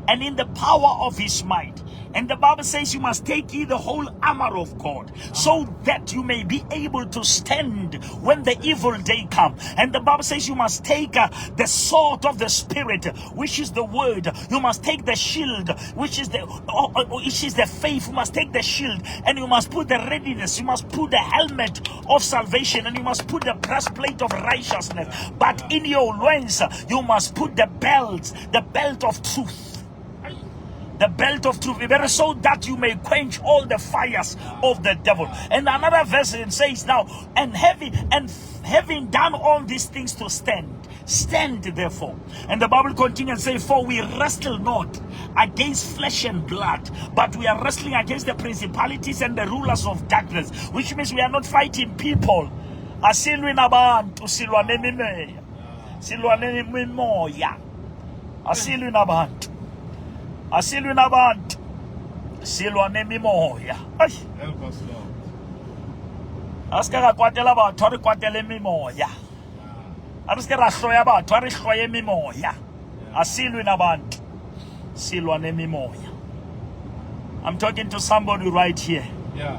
and in the power of his might. And the Bible says you must take ye the whole armor of God, so that you may be able to stand when the evil day come. And the Bible says you must take the sword of the Spirit, which is the word. You must take the shield, which is the faith. You must take the shield, and you must put the readiness. You must put the helmet of salvation, and you must put the breastplate of righteousness. But in your loins, you must put the belt of truth. The belt of truth, so that you may quench all the fires of the devil. And another verse says now, and having done all these things to stand therefore. And the Bible continues and says, for we wrestle not against flesh and blood, but we are wrestling against the principalities and the rulers of darkness, which means we are not fighting people. Asilwe nabantu silwane mimoya, silwane mimoya, asilwe nabantu. Asilwe nabantu silwane mimoya. Help us, Lord. Aska ga kwatela batho re kwatele mimoya. Aska ra hloya batho re hloye mimoya. Asilwe nabantu silwane mimoya. I'm talking to somebody right here. Yeah.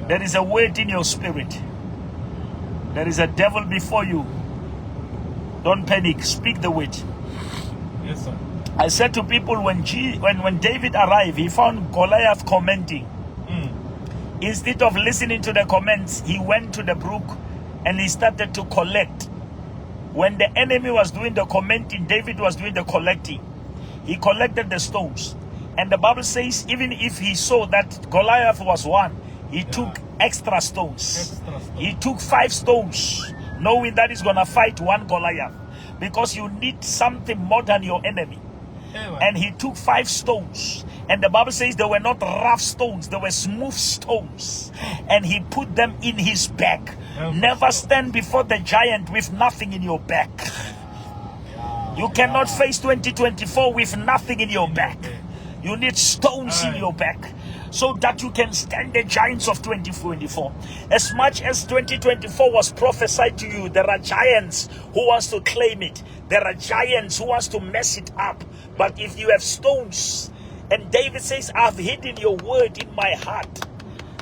There is a weight in your spirit. There is a devil before you. Don't panic. Speak the word. Yes, sir. I said to people when David arrived, he found Goliath commenting. Instead of listening to the comments, he went to the brook and he started to collect. When the enemy was doing the commenting, David was doing the collecting. He collected the stones. And the Bible says, even if he saw that Goliath was one, he took extra stones. He took 5 stones, knowing that he's going to fight one Goliath. Because you need something more than your enemy. And he took 5 stones. And the Bible says they were not rough stones, they were smooth stones. And he put them in his back. Never stand before the giant with nothing in your back. You cannot face 2024 with nothing in your back. You need stones in your back so that you can stand the giants of 2024. As much as 2024 was prophesied to you, there are giants who wants to claim it. There are giants who wants to mess it up. But if you have stones, and David says, I've hidden your word in my heart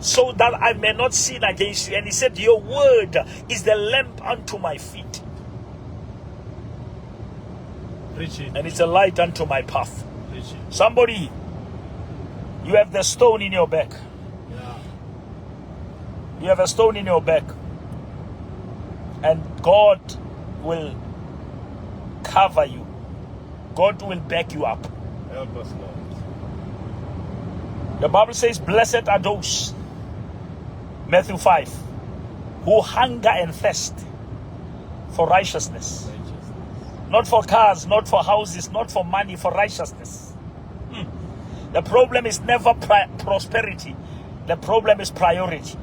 so that I may not sin against you. And he said, your word is the lamp unto my feet. And it's a light unto my path. Somebody, you have the stone in your back. You have a stone in your back. And God will cover you. God will back you up. Help us, Lord. The Bible says, blessed are those, Matthew 5, who hunger and thirst for righteousness. Not for cars, not for houses, not for money, for righteousness. The problem is never prosperity. The problem is priority.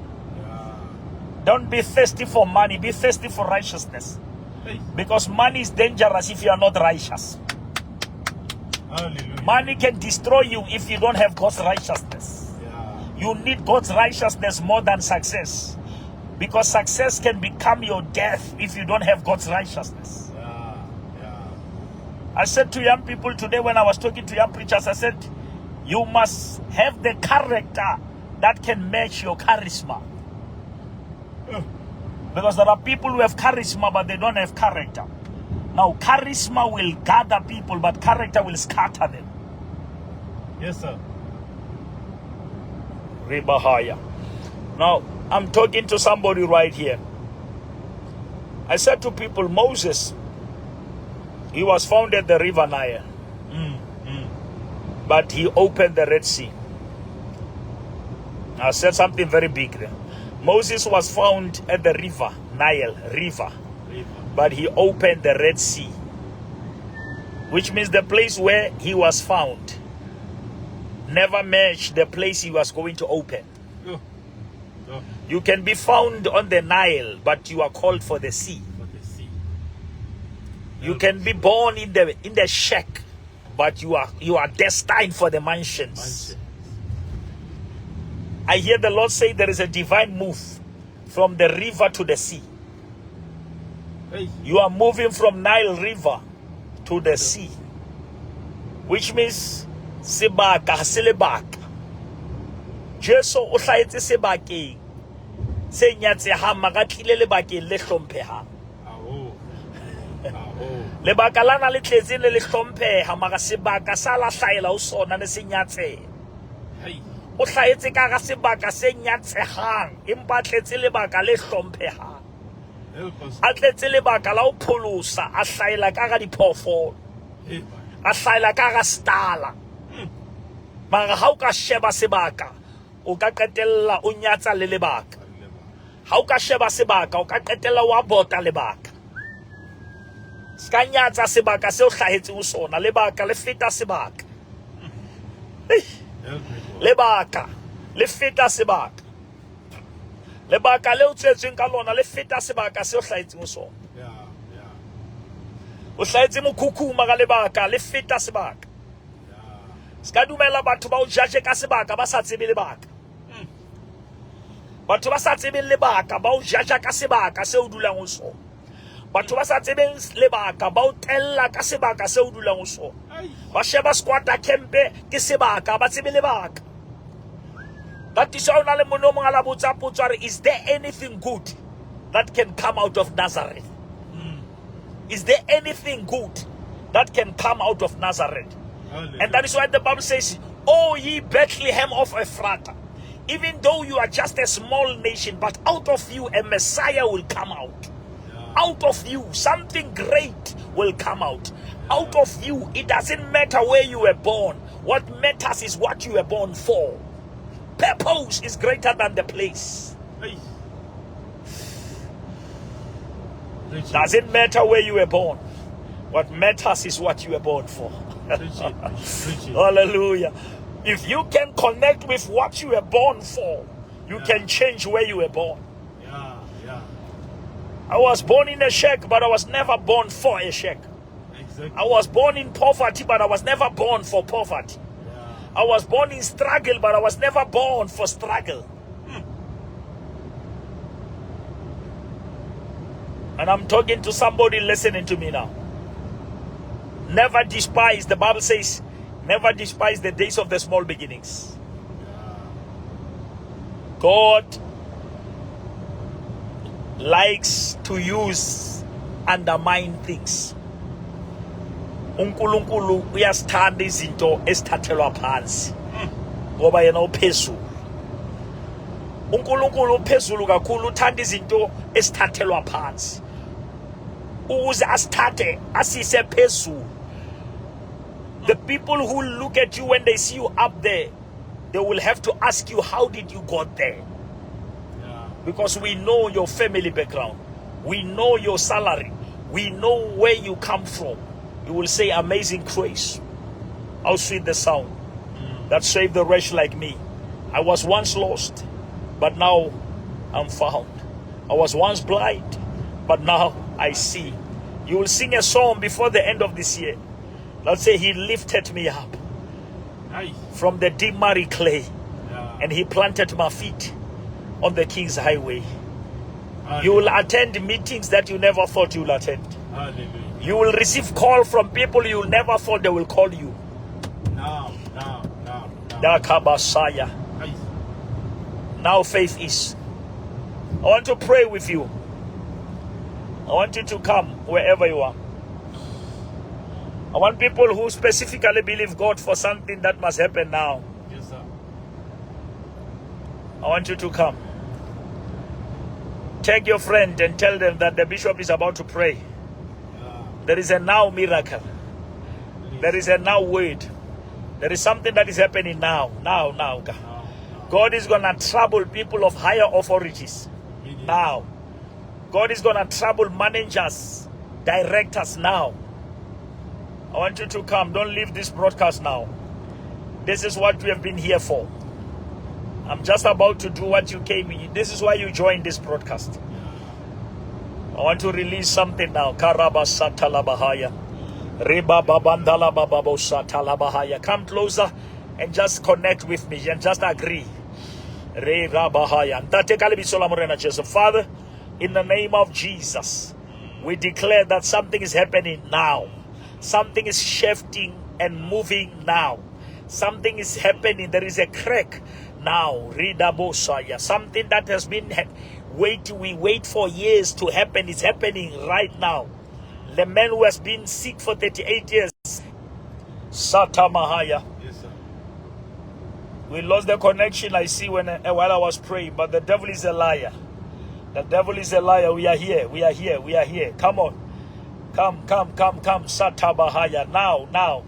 Don't be thirsty for money, be thirsty for righteousness. Because money is dangerous if you are not righteous. Hallelujah. Money can destroy you if you don't have God's righteousness. You need God's righteousness more than success. Because success can become your death if you don't have God's righteousness. I said to young people today when I was talking to young preachers, I said, you must have the character that can match your charisma. Because there are people who have charisma but they don't have character. Now, charisma will gather people, but character will scatter them. Yes, sir. Rebahaya. Now, I'm talking to somebody right here. I said to people, Moses, he was found at the river Nile. But he opened the Red Sea. I said something very big there. Moses was found at the river Nile, but he opened the Red Sea, which means the place where he was found never matched the place he was going to open. You can be found on the Nile, but you are called for the sea. You can be born in the shack, but you are destined for the mansions. I hear the Lord say there is a divine move from the river to the sea. You are moving from Nile River to the sea, which means sebaka selebaka. Jesu o hlaetse sebakeng se nyatsehang makatlile lebakeng le hlomphehang. Lebaka lana le tletse le hlompheha maka sebaka sa la hlaela o sona ne se nyatseha. O hlaetse ka ga sebaka se nyatsehang empa tletse lebaka le hlomphehang. A tletse lebaka la o pholosa a hlaela ka ga diphoofolo. A hlaela ka ga stala. Mara ha o ka sheba sebaka o ka qetella o nyatsa le lebaka. Ha o ka sheba sebaka o ka qetella wa bota lebaka. Ska nyatsa sebaka se o hlahetse o sona, lebaka le feta sebaka. Lebaka le feta sebaka. Lebaka le o tsetsweng ka lona le feta sebaka se o hlahetse o sona. O hlahetse mokhukhuma ka lebaka le feta sebaka. Ska dumela batho ba o judge ka sebaka ba sa tsebe lebaka. Batho ba sa tsebe lebaka ba o judge ka sebaka se o dulang o sona. Batho ba sa tsebeng lebaka ba o tella ka sebaka se o dulang o sona. Ba sheba squatter campe ke sebaka ba tsebe lebaka. That is how le mono mo ngala botsa potso re, is there anything good that can come out of Nazareth? Is there anything good that can come out of Nazareth? And that is why the Bible says, oh ye Bethlehem of Ephrata, Even though you are just a small nation, but out of you a Messiah will come out. Out of you something great will come out. Out of you, it doesn't matter where you were born. What matters is what you were born for. Purpose is greater than the place. Doesn't matter where you were born. What matters is what you were born for. Hallelujah. If you can connect with what you were born for, you can change where you were born. I was born in a shack, but I was never born for a shack. Exactly. I was born in poverty, but I was never born for poverty. I was born in struggle, but I was never born for struggle. And I'm talking to somebody listening to me now. Never despise, the Bible says, never despise the days of the small beginnings. God likes to use undermine things. uNkulunkulu uyasithanda izinto esithathelwa phansi ngoba yena uphezulu. uNkulunkulu uphezulu kakhulu, uthanda izinto esithathelwa phansi ukuze asithathe asise phezulu. The people who look at you when they see you up there, they will have to ask you, how did you get there? Because we know your family background, we know your salary, we know where you come from. You will say, amazing grace, how sweet the sound that saved the wretch like me. I was once lost, but now I'm found. I was once blind, but now I see. You will sing a song before the end of this year. Let's say, he lifted me up from the deep muddy clay, and he planted my feet on the King's highway. You will attend meetings that you never thought you will attend. You will receive call from people you never thought they will call you. Now faith is. I want to pray with you. I want you to come wherever you are. I want people who specifically believe God for something that must happen now. Yes, sir. I want you to come. Take your friend and tell them that the bishop is about to pray. There is a now miracle. There is a now word. There is something that is happening now. Now. God is going to trouble people of higher authorities. Now. God is going to trouble managers, directors now. I want you to come. Don't leave this broadcast now. This is what we have been here for. I'm just about to do what you came in. This is why you joined this broadcast. I want to release something now. Karabasatalabahaya. Ribababandalavababoshatalabahaya. Come closer and just connect with me and just agree. Father, in the name of Jesus, we declare that something is happening now. Something is shifting and moving now. Something is happening. There is a crack now. Something that has been we wait for years to happen is happening right now. The man who has been sick for 38 years. Satamahaya. Yes, sir. We lost the connection, I see, while I was praying, but the devil is a liar. The devil is a liar. We are here. We are here. We are here. Come on. Come. Satabahaya. Now.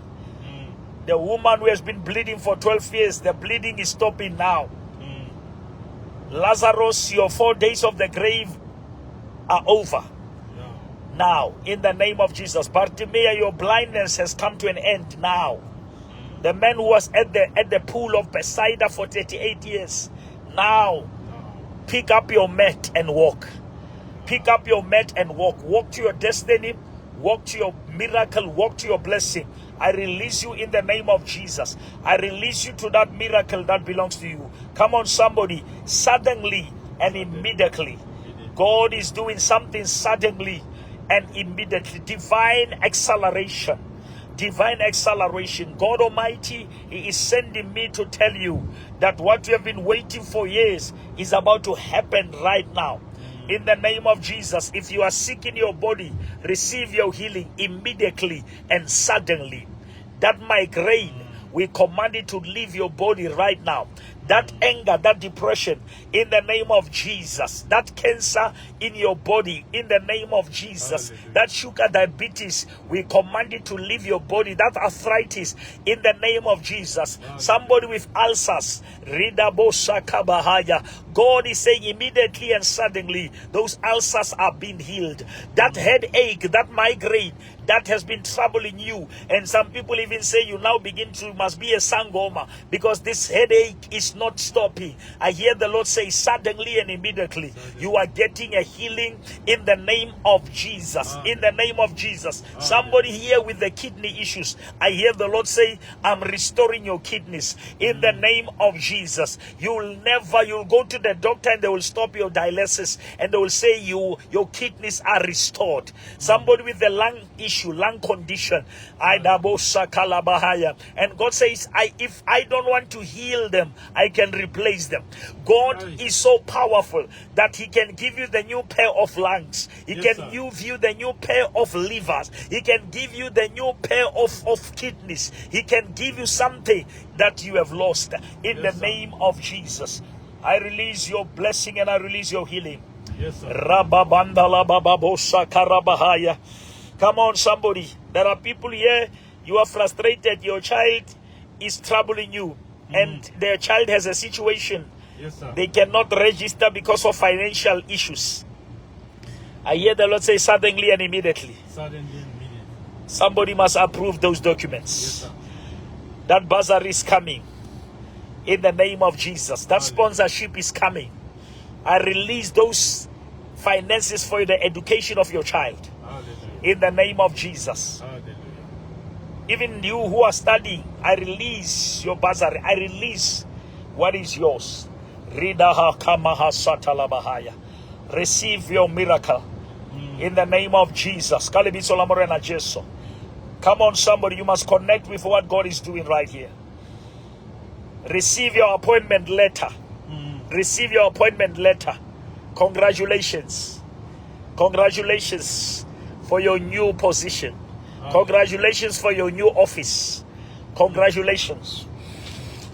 The woman who has been bleeding for 12 years, the bleeding is stopping now. Lazarus, your 4 days of the grave are over. Now, in the name of Jesus. Bartimaeus, your blindness has come to an end now. The man who was at the pool of Bethsaida for 38 years, now pick up your mat and walk. Pick up your mat and walk. Walk to your destiny. Walk to your miracle. Walk to your blessing. I release you in the name of Jesus. I release you to that miracle that belongs to you. Come on, somebody. Suddenly and immediately. God is doing something suddenly and immediately. Divine acceleration. Divine acceleration. God Almighty, He is sending me to tell you that what you have been waiting for years is about to happen right now. In the name of Jesus, if you are sick in your body, receive your healing immediately and suddenly. That migraine, we command it to leave your body right now. that anger, that depression, in the name of Jesus. That cancer in your body, in the name of Jesus. Hallelujah. That sugar diabetes, we command it to leave your body. That arthritis, in the name of Jesus. Hallelujah. Somebody with ulcers, God is saying immediately and suddenly, those ulcers are being healed. That headache, that migraine, that has been troubling you, and some people even say you now must be a sangoma because this headache is not stopping. I hear the Lord say suddenly and immediately you are getting a healing in the name of Jesus. In the name of Jesus. Somebody here with the kidney issues, I hear the Lord say, I'm restoring your kidneys in the name of Jesus. You'll go to the doctor and they will stop your dialysis and they will say your kidneys are restored. Somebody with the lung issue, lung condition, and God says, if I don't want to heal them, I can replace them. God is so powerful that He can give you the new pair of lungs. He can give you the new pair of livers. He can give you the new pair of kidneys. He can give you something that you have lost in the name of Jesus. I release your blessing and I release your healing. Yes, sir. Come on, somebody. There are people here, you are frustrated. Your child is troubling you, and their child has a situation. Yes, sir. They cannot register because of financial issues. I hear the Lord say suddenly and immediately. Suddenly and immediately. Somebody must approve those documents. Yes, sir. That bursary is coming in the name of Jesus. That sponsorship is coming. I release those finances for the education of your child. Hallelujah. In the name of Jesus. Hallelujah. Even you who are studying, I release your bursary. I release what is yours. Receive your miracle in the name of Jesus. Come on, somebody, you must connect with what God is doing right here. Receive your appointment letter. Receive your appointment letter. Congratulations. Congratulations for your new position. Congratulations for your new office. Congratulations.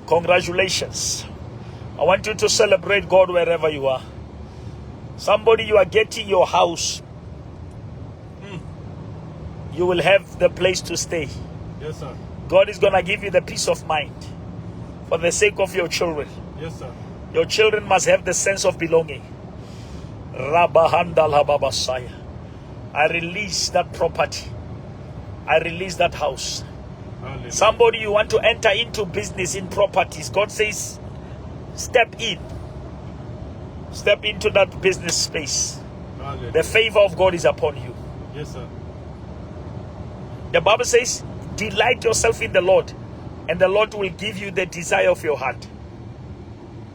Congratulations. I want you to celebrate God wherever you are. Somebody, you are getting your house. You will have the place to stay. Yes, sir. God is going to give you the peace of mind for the sake of your children. Yes, sir. Your children must have the sense of belonging. I release that property. I release that house. Hallelujah. Somebody, you want to enter into business in properties. God says, step in. Step into that business space. Hallelujah. The favor of God is upon you. Yes, sir. The Bible says, delight yourself in the Lord, and the Lord will give you the desire of your heart.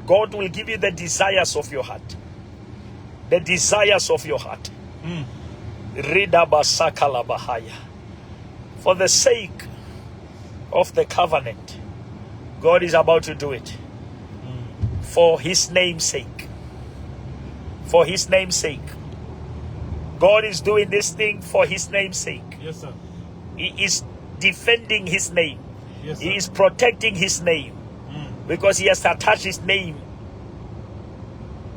God will give you the desires of your heart. The desires of your heart. For the sake of the covenant, God is about to do it. For His name's sake. For His name's sake. God is doing this thing for His name's sake. Yes, sir. He is defending His name. Yes, sir. He is protecting His name. Because He has attached His name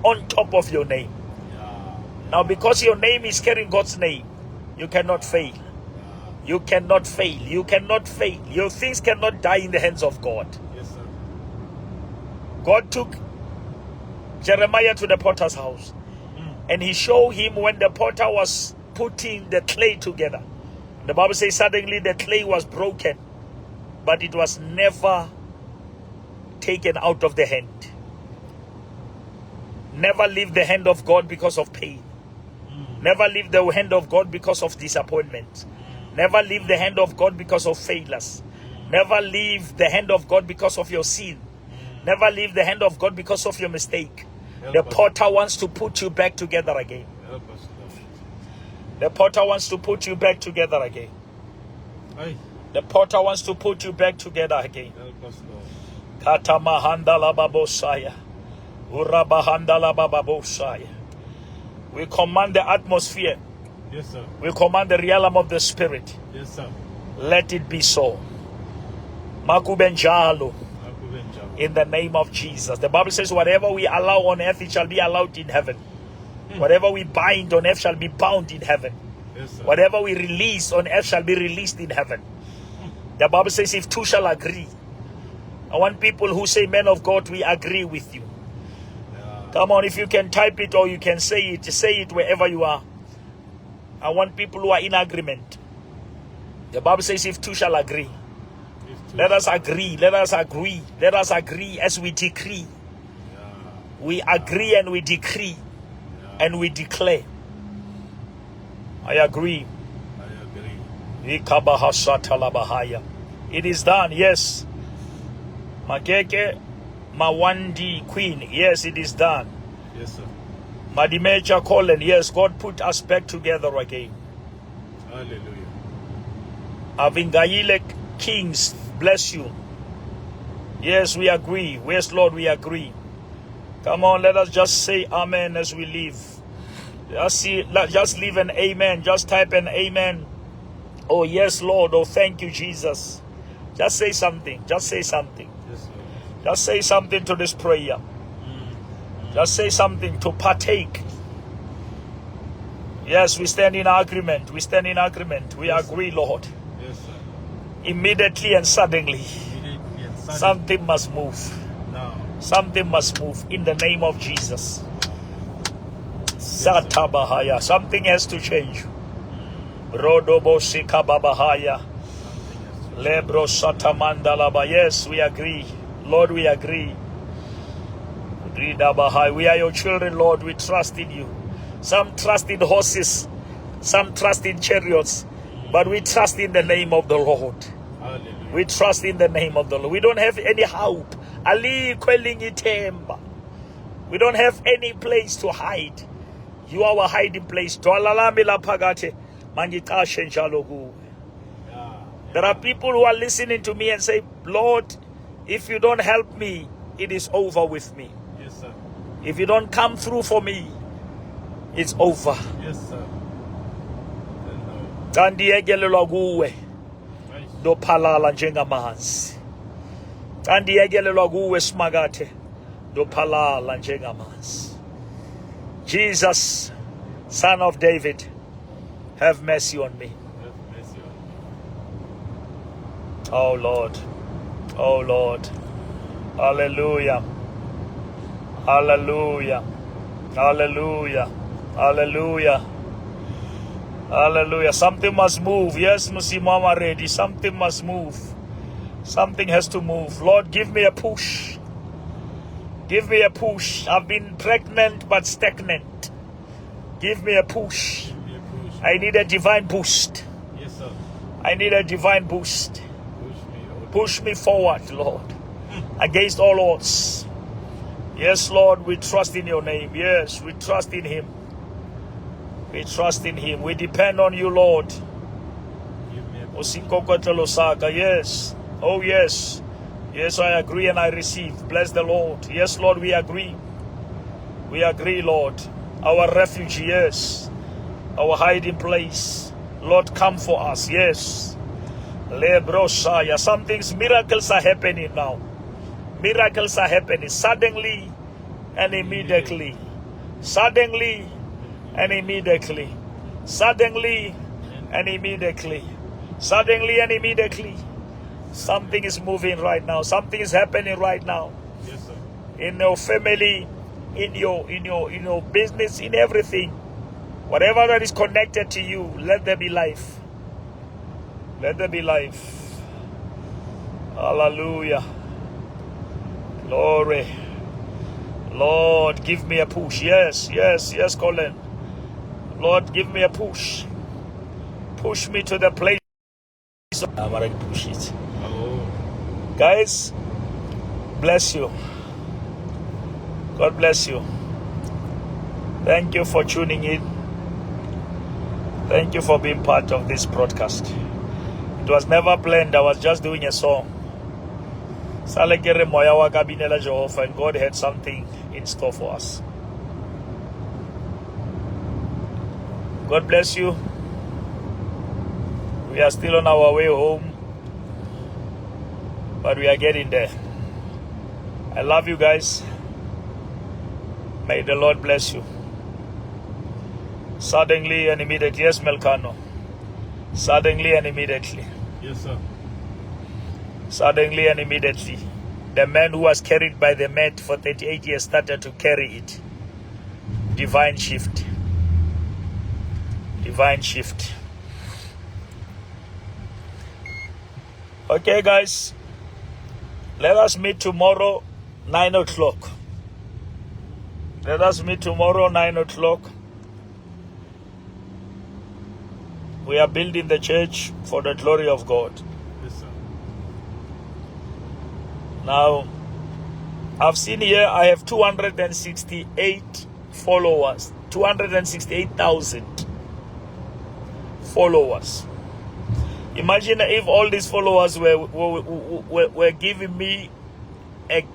on top of your name. Now, because your name is carrying God's name, you cannot fail. You cannot fail. You cannot fail. Your things cannot die in the hands of God. Yes, sir. God took Jeremiah to the potter's house, and He showed him when the potter was putting the clay together. The Bible says suddenly the clay was broken, but it was never taken out of the hand. Never leave the hand of God because of pain. Never leave the hand of God because of disappointment. Never leave the hand of God because of failures. Never leave the hand of God because of your sin. Never leave the hand of God because of your mistake. The potter wants to put you back together again. Help us, Lord. The potter wants to put you back together again. Aye. The potter wants to put you back together again. Help us, Lord. Katamahandala babosaya. Urabahandala bababosaya. We command the atmosphere. Yes, sir. We command the realm of the spirit. Yes, sir. Let it be so. Makubenjalo. Akubenjalo. In the name of Jesus. The Bible says, whatever we allow on earth, it shall be allowed in heaven. Whatever we bind on earth shall be bound in heaven. Yes, sir. Whatever we release on earth shall be released in heaven. The Bible says, if two shall agree. I want people who say, men of God, we agree with you. Come on, if you can type it or you can say it wherever you are. I want people who are in agreement. The Bible says, if two shall agree. Let us agree, let us agree, let us agree as we decree. We agree and we decree and we declare. I agree. It is done, yes. Makeke, Mawandi Queen, yes, it is done. Yes, sir. Madimecha Colin, yes, God put us back together again. Hallelujah. Avingayile Kings, bless you. Yes, we agree. Yes, Lord, we agree. Come on, let us just say amen as we leave. Just leave an amen. Just type an amen. Oh, yes, Lord. Oh, thank you, Jesus. Just say something. Just say something. Yes, Lord. Just say something to this prayer. Just say something to partake. Yes, we stand in agreement. We stand in agreement. We agree, Lord. Yes, sir. Immediately and suddenly, something must move. Now. Something must move in the name of Jesus. Satabahaya. Something has to change. Rodobo Sikababahaya. Lebro Satamandalaba. Yes, we agree. Lord, we agree. We are your children, Lord. We trust in you. Some trust in horses, some trust in chariots, but we trust in the name of the Lord. Hallelujah. We trust in the name of the Lord. We don't have any hope. Ali kwelingi temba. We don't have any place to hide. You are our hiding place. There are people who are listening to me and say, Lord, if you don't help me, it is over with me. Yes, sir. If you don't come through for me, it's over. Yes, sir. Tandiyegelelwa kuwe dophalala njengamanzi. Tandiyegelelwa kuwe Sekete dophalala njengamanzi. Jesus, Son of David, have mercy on me. Have mercy on me. Oh Lord, oh Lord, hallelujah, hallelujah, hallelujah, hallelujah, hallelujah. Something must move. Yes, Musimama ready. Something must move. Something has to move. Lord, give me a push. Give me a push. I've been pregnant but stagnant. Give me a push. Give me a push. I need a divine boost. Yes, sir. I need a divine boost. Push me, Lord. Push me forward, Lord, against all odds. Yes, Lord, we trust in your name. Yes, we trust in him. We trust in him. We depend on you, Lord. Give me a push. Yes. Oh, yes. Yes, I agree and I receive. Bless the Lord. Yes, Lord, we agree. We agree, Lord. Our refuge, yes. Our hiding place. Lord, come for us. Yes. Lebrosaya. Some things, miracles are happening now. Miracles are happening suddenly and immediately. Suddenly and immediately. Suddenly and immediately. Suddenly and immediately. Something is moving right now. Something is happening right now. Yes, sir. In your family, in your business, in everything. Whatever that is connected to you, let there be life. Let there be life. Hallelujah. Glory. Lord, give me a push. Yes, yes, yes, Colin. Lord, give me a push. Push me to the place. I'm already push it. Oh. Guys, bless you. God bless you. Thank you for tuning in. Thank you for being part of this broadcast. It was never planned. I was just doing a song. Salekere moya wa kabinela Jehovah, and God had something in store for us. God bless you. We are still on our way home, but we are getting there. I love you guys. May the Lord bless you. Suddenly and immediately. Yes, Melkano. Suddenly and immediately. Yes, sir. Suddenly and immediately. The man who was carried by the mat for 38 years started to carry it. Divine shift. Divine shift. Okay, guys. Let us meet tomorrow, 9 o'clock. Let us meet tomorrow, 9 o'clock. We are building the church for the glory of God. Yes, sir. Now, I've seen here I have 268 followers. 268,000 followers. Imagine if all these followers were giving me a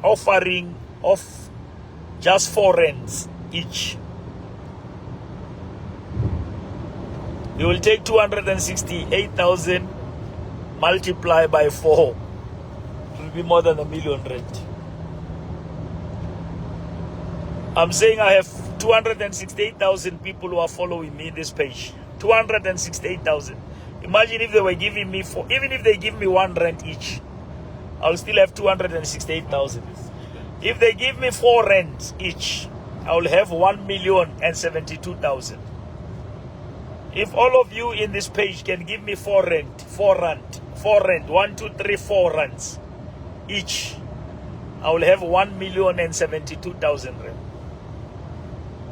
offering of just 4 rands each. You will take 268,000 multiply by 4. It will be more than $1 million rand. I'm saying I have 268,000 people who are following me in this page. 268,000. Imagine if they were giving me even if they give me 1 rand each, I'll still have 268,000. If they give me 4 rands each, I will have 1,072,000. If all of you in this page can give me 4 rand, 1, 2, 3, 4 rands each, I will have 1,072,000 rand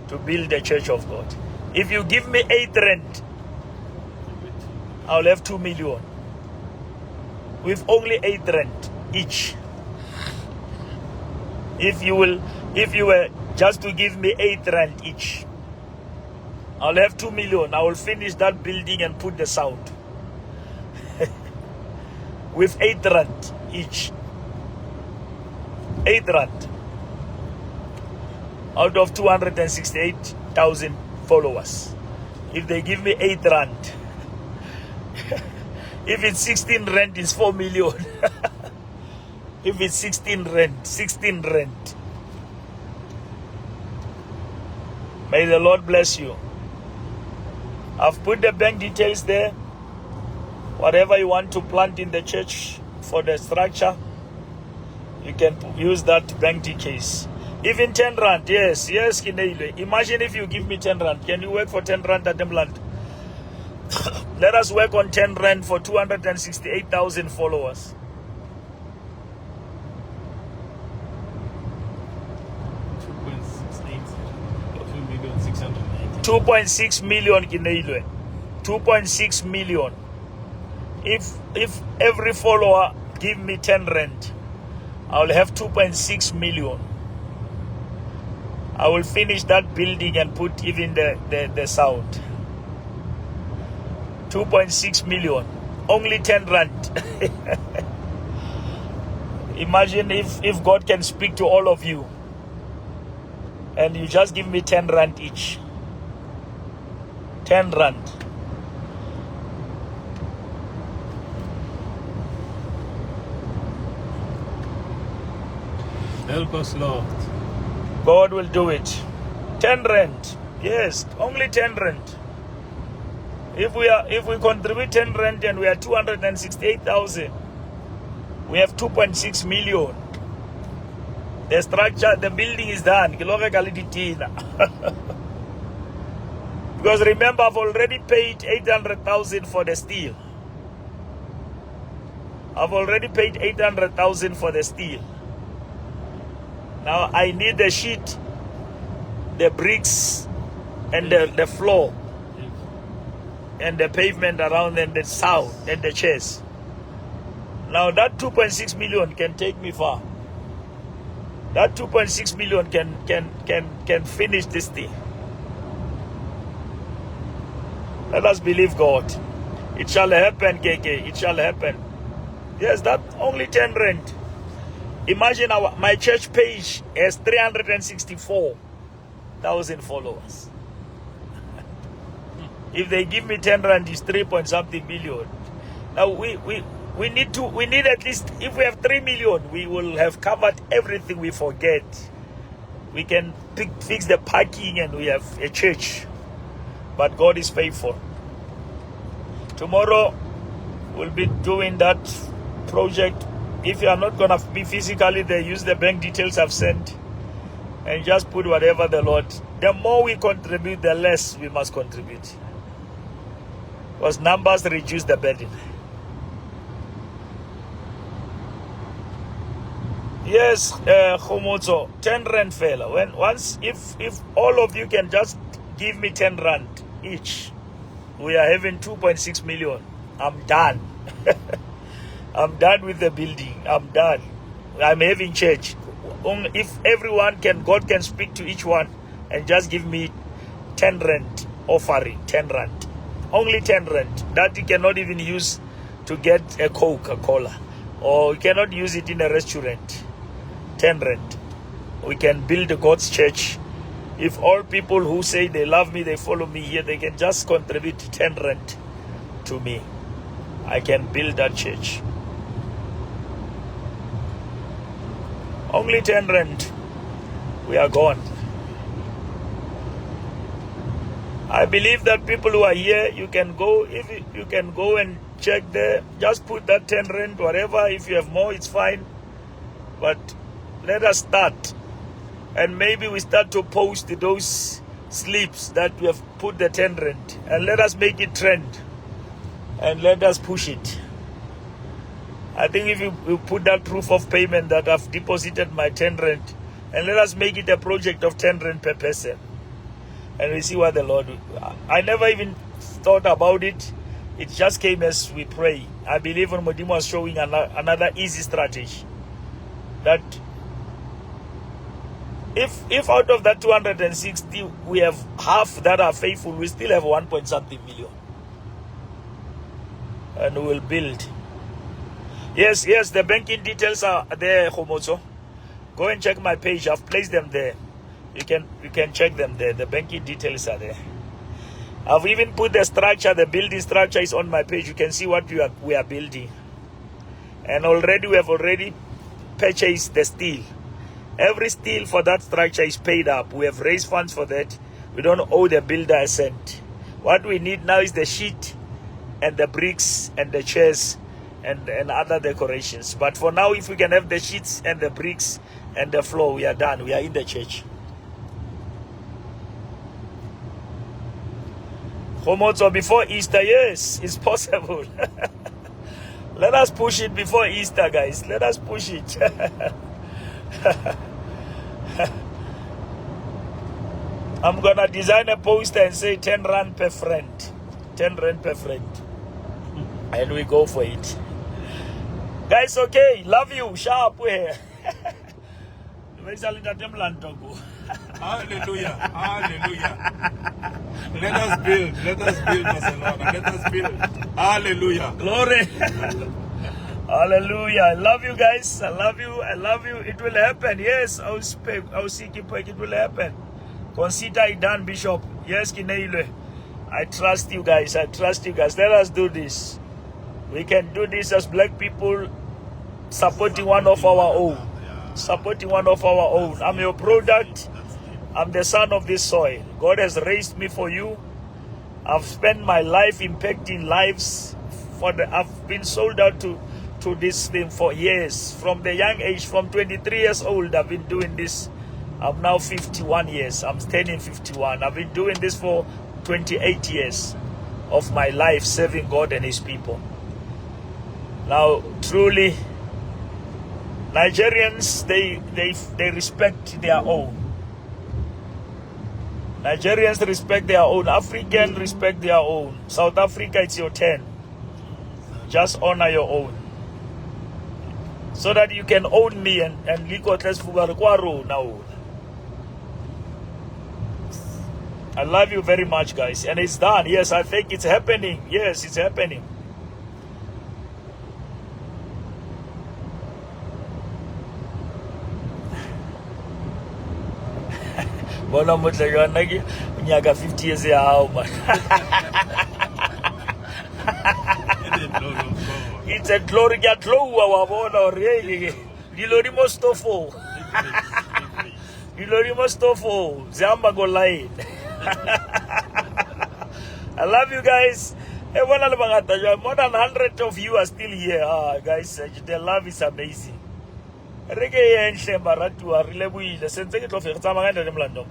to build the church of God. If you give me 8 rand, I'll have 2 million. With only 8 rand each. If you were just to give me 8 rand each, I'll have 2 million. I will finish that building and put the sound. With 8 rand each. 8 rand. Out of 268,000 followers. If they give me 8 rand. If it's 16 rand, it's 4 million. If it's 16 rand. May the Lord bless you. I've put the bank details there. Whatever you want to plant in the church for the structure, you can use that bank details. Even 10 rand, yes, Kineile. Imagine if you give me 10 rand. Can you work for 10 rand at them land? Let us work on 10 rand for 268,000 followers. 2.6 million Kineile. 2.6 million. If every follower give me 10 rand, I will have 2.6 million. I will finish that building and put even the sound. 2.6 million. Only 10 rand. Imagine if God can speak to all of you and you just give me 10 rand each. 10 rand. Help us, Lord. God will do it. 10 rand. Yes, only 10 rand. If we contribute 10 rand and we are 268,000, we have 2.6 million. The structure, the building is done. Because remember, I've already paid 800,000 for the steel. I've already paid 800,000 for the steel. Now I need the sheet, the bricks, and the floor, and the pavement around, and the sound, and the chairs. Now that 2.6 million can take me far. That 2.6 million can finish this thing. Let us believe God. It shall happen, KK. It shall happen. Yes, that only 10 rand. Imagine my church page has 364,000 followers. If they give me 10 rand, it's 3 point something billion. Now we We need at least, if we have 3 million, we will have covered everything we forget. We can fix the parking and we have a church. But God is faithful. Tomorrow, we'll be doing that project. If you are not going to be physically there, use the bank details I've sent. And just put whatever the Lord. The more we contribute, the less we must contribute. Because numbers reduce the burden. Yes, Khomoto, 10 rand fella. If all of you can just give me 10 rand each, we are having 2.6 million. I'm done. I'm done with the building. I'm done. I'm having church. If everyone can, God can speak to each one and just give me 10 rand offering, 10 rand. Only 10 rand. That you cannot even use to get a Coca-Cola. Or you cannot use it in a restaurant. 10 rand. We can build a God's church. If all people who say they love me, they follow me here, they can just contribute 10 rand to me. I can build that church. Only 10 rand. We are gone. I believe that people who are here, you can go, if you can go and check there, just put that 10 rand, whatever. If you have more, it's fine. But let us start. And maybe we start to post those slips that we have put the 10 rand. And let us make it trend. And let us push it. I think if you put that proof of payment that I've deposited my 10 rand, and let us make it a project of 10 rand per person. And we see what the Lord will. I never even thought about it. It just came as we pray. I believe when Modimo was showing another easy strategy. That if out of that 260 we have half that are faithful, we still have 1.something million. And we will build. Yes, the banking details are there, Khomoto. Go and check my page. I've placed them there. You can check them there. The banking details are there. I've even put the structure, the building structure is on my page. You can see what we are building. And we have already purchased the steel. Every steel for that structure is paid up. We have raised funds for that. We don't owe the builder a cent. What we need now is the sheet and the bricks and the chairs and other decorations. But for now, if we can have the sheets and the bricks and the floor, we are done. We are in the church. Khomoto, before Easter, yes, it's possible. Let us push it before Easter, guys. Let us push it. I'm gonna design a poster and say 10 rand per friend. 10 rand per friend. And we go for it. Guys, okay. Love you. Sharp here. Hallelujah. Hallelujah. Let us build. Let us build, Barcelona. Let us build. Hallelujah. Glory. Hallelujah. I love you guys. I love you. I love you. It will happen. Yes, I'll seek it will happen. Consider it done, Bishop. Yes, Kineile. I trust you guys. I trust you guys. Let us do this. We can do this as black people, supporting one of our own. Supporting one of our own. I'm your product. I'm the son of this soil. God has raised me for you. I've spent my life impacting lives. I've been sold out to this thing for years. From the young age, from 23 years old, I've been doing this. I'm now 51 years. I'm turning 51. I've been doing this for 28 years of my life, serving God and His people. Now, truly, Nigerians, they respect their own. Nigerians respect their own. Africans respect their own. South Africa, it's your turn. Just honor your own. So that you can own me and Liko Tresfugarukwaro now. I love you very much, guys. And it's done. Yes, I think it's happening. Yes, it's happening. Bona mutlegana nagi unyaka 50 years ya hao man. It's a glory get low or really. Dilori Mostofo. Dilori Mostofo. Zamba go line. I love you guys. More than 100 of you are still here. Guys, the love is amazing. Rege enhle baratu a rile buile senze ke tlo fe tsa magana le mlando.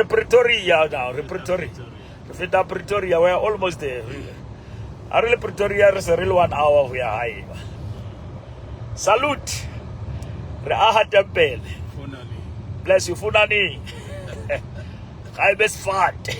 Pretoria now, Pretoria. To fit up Pretoria, we're almost there. I really Pretoria is a real 1 hour we are high. Salute. Re aha tempel. Bless you, Funani. I best fat.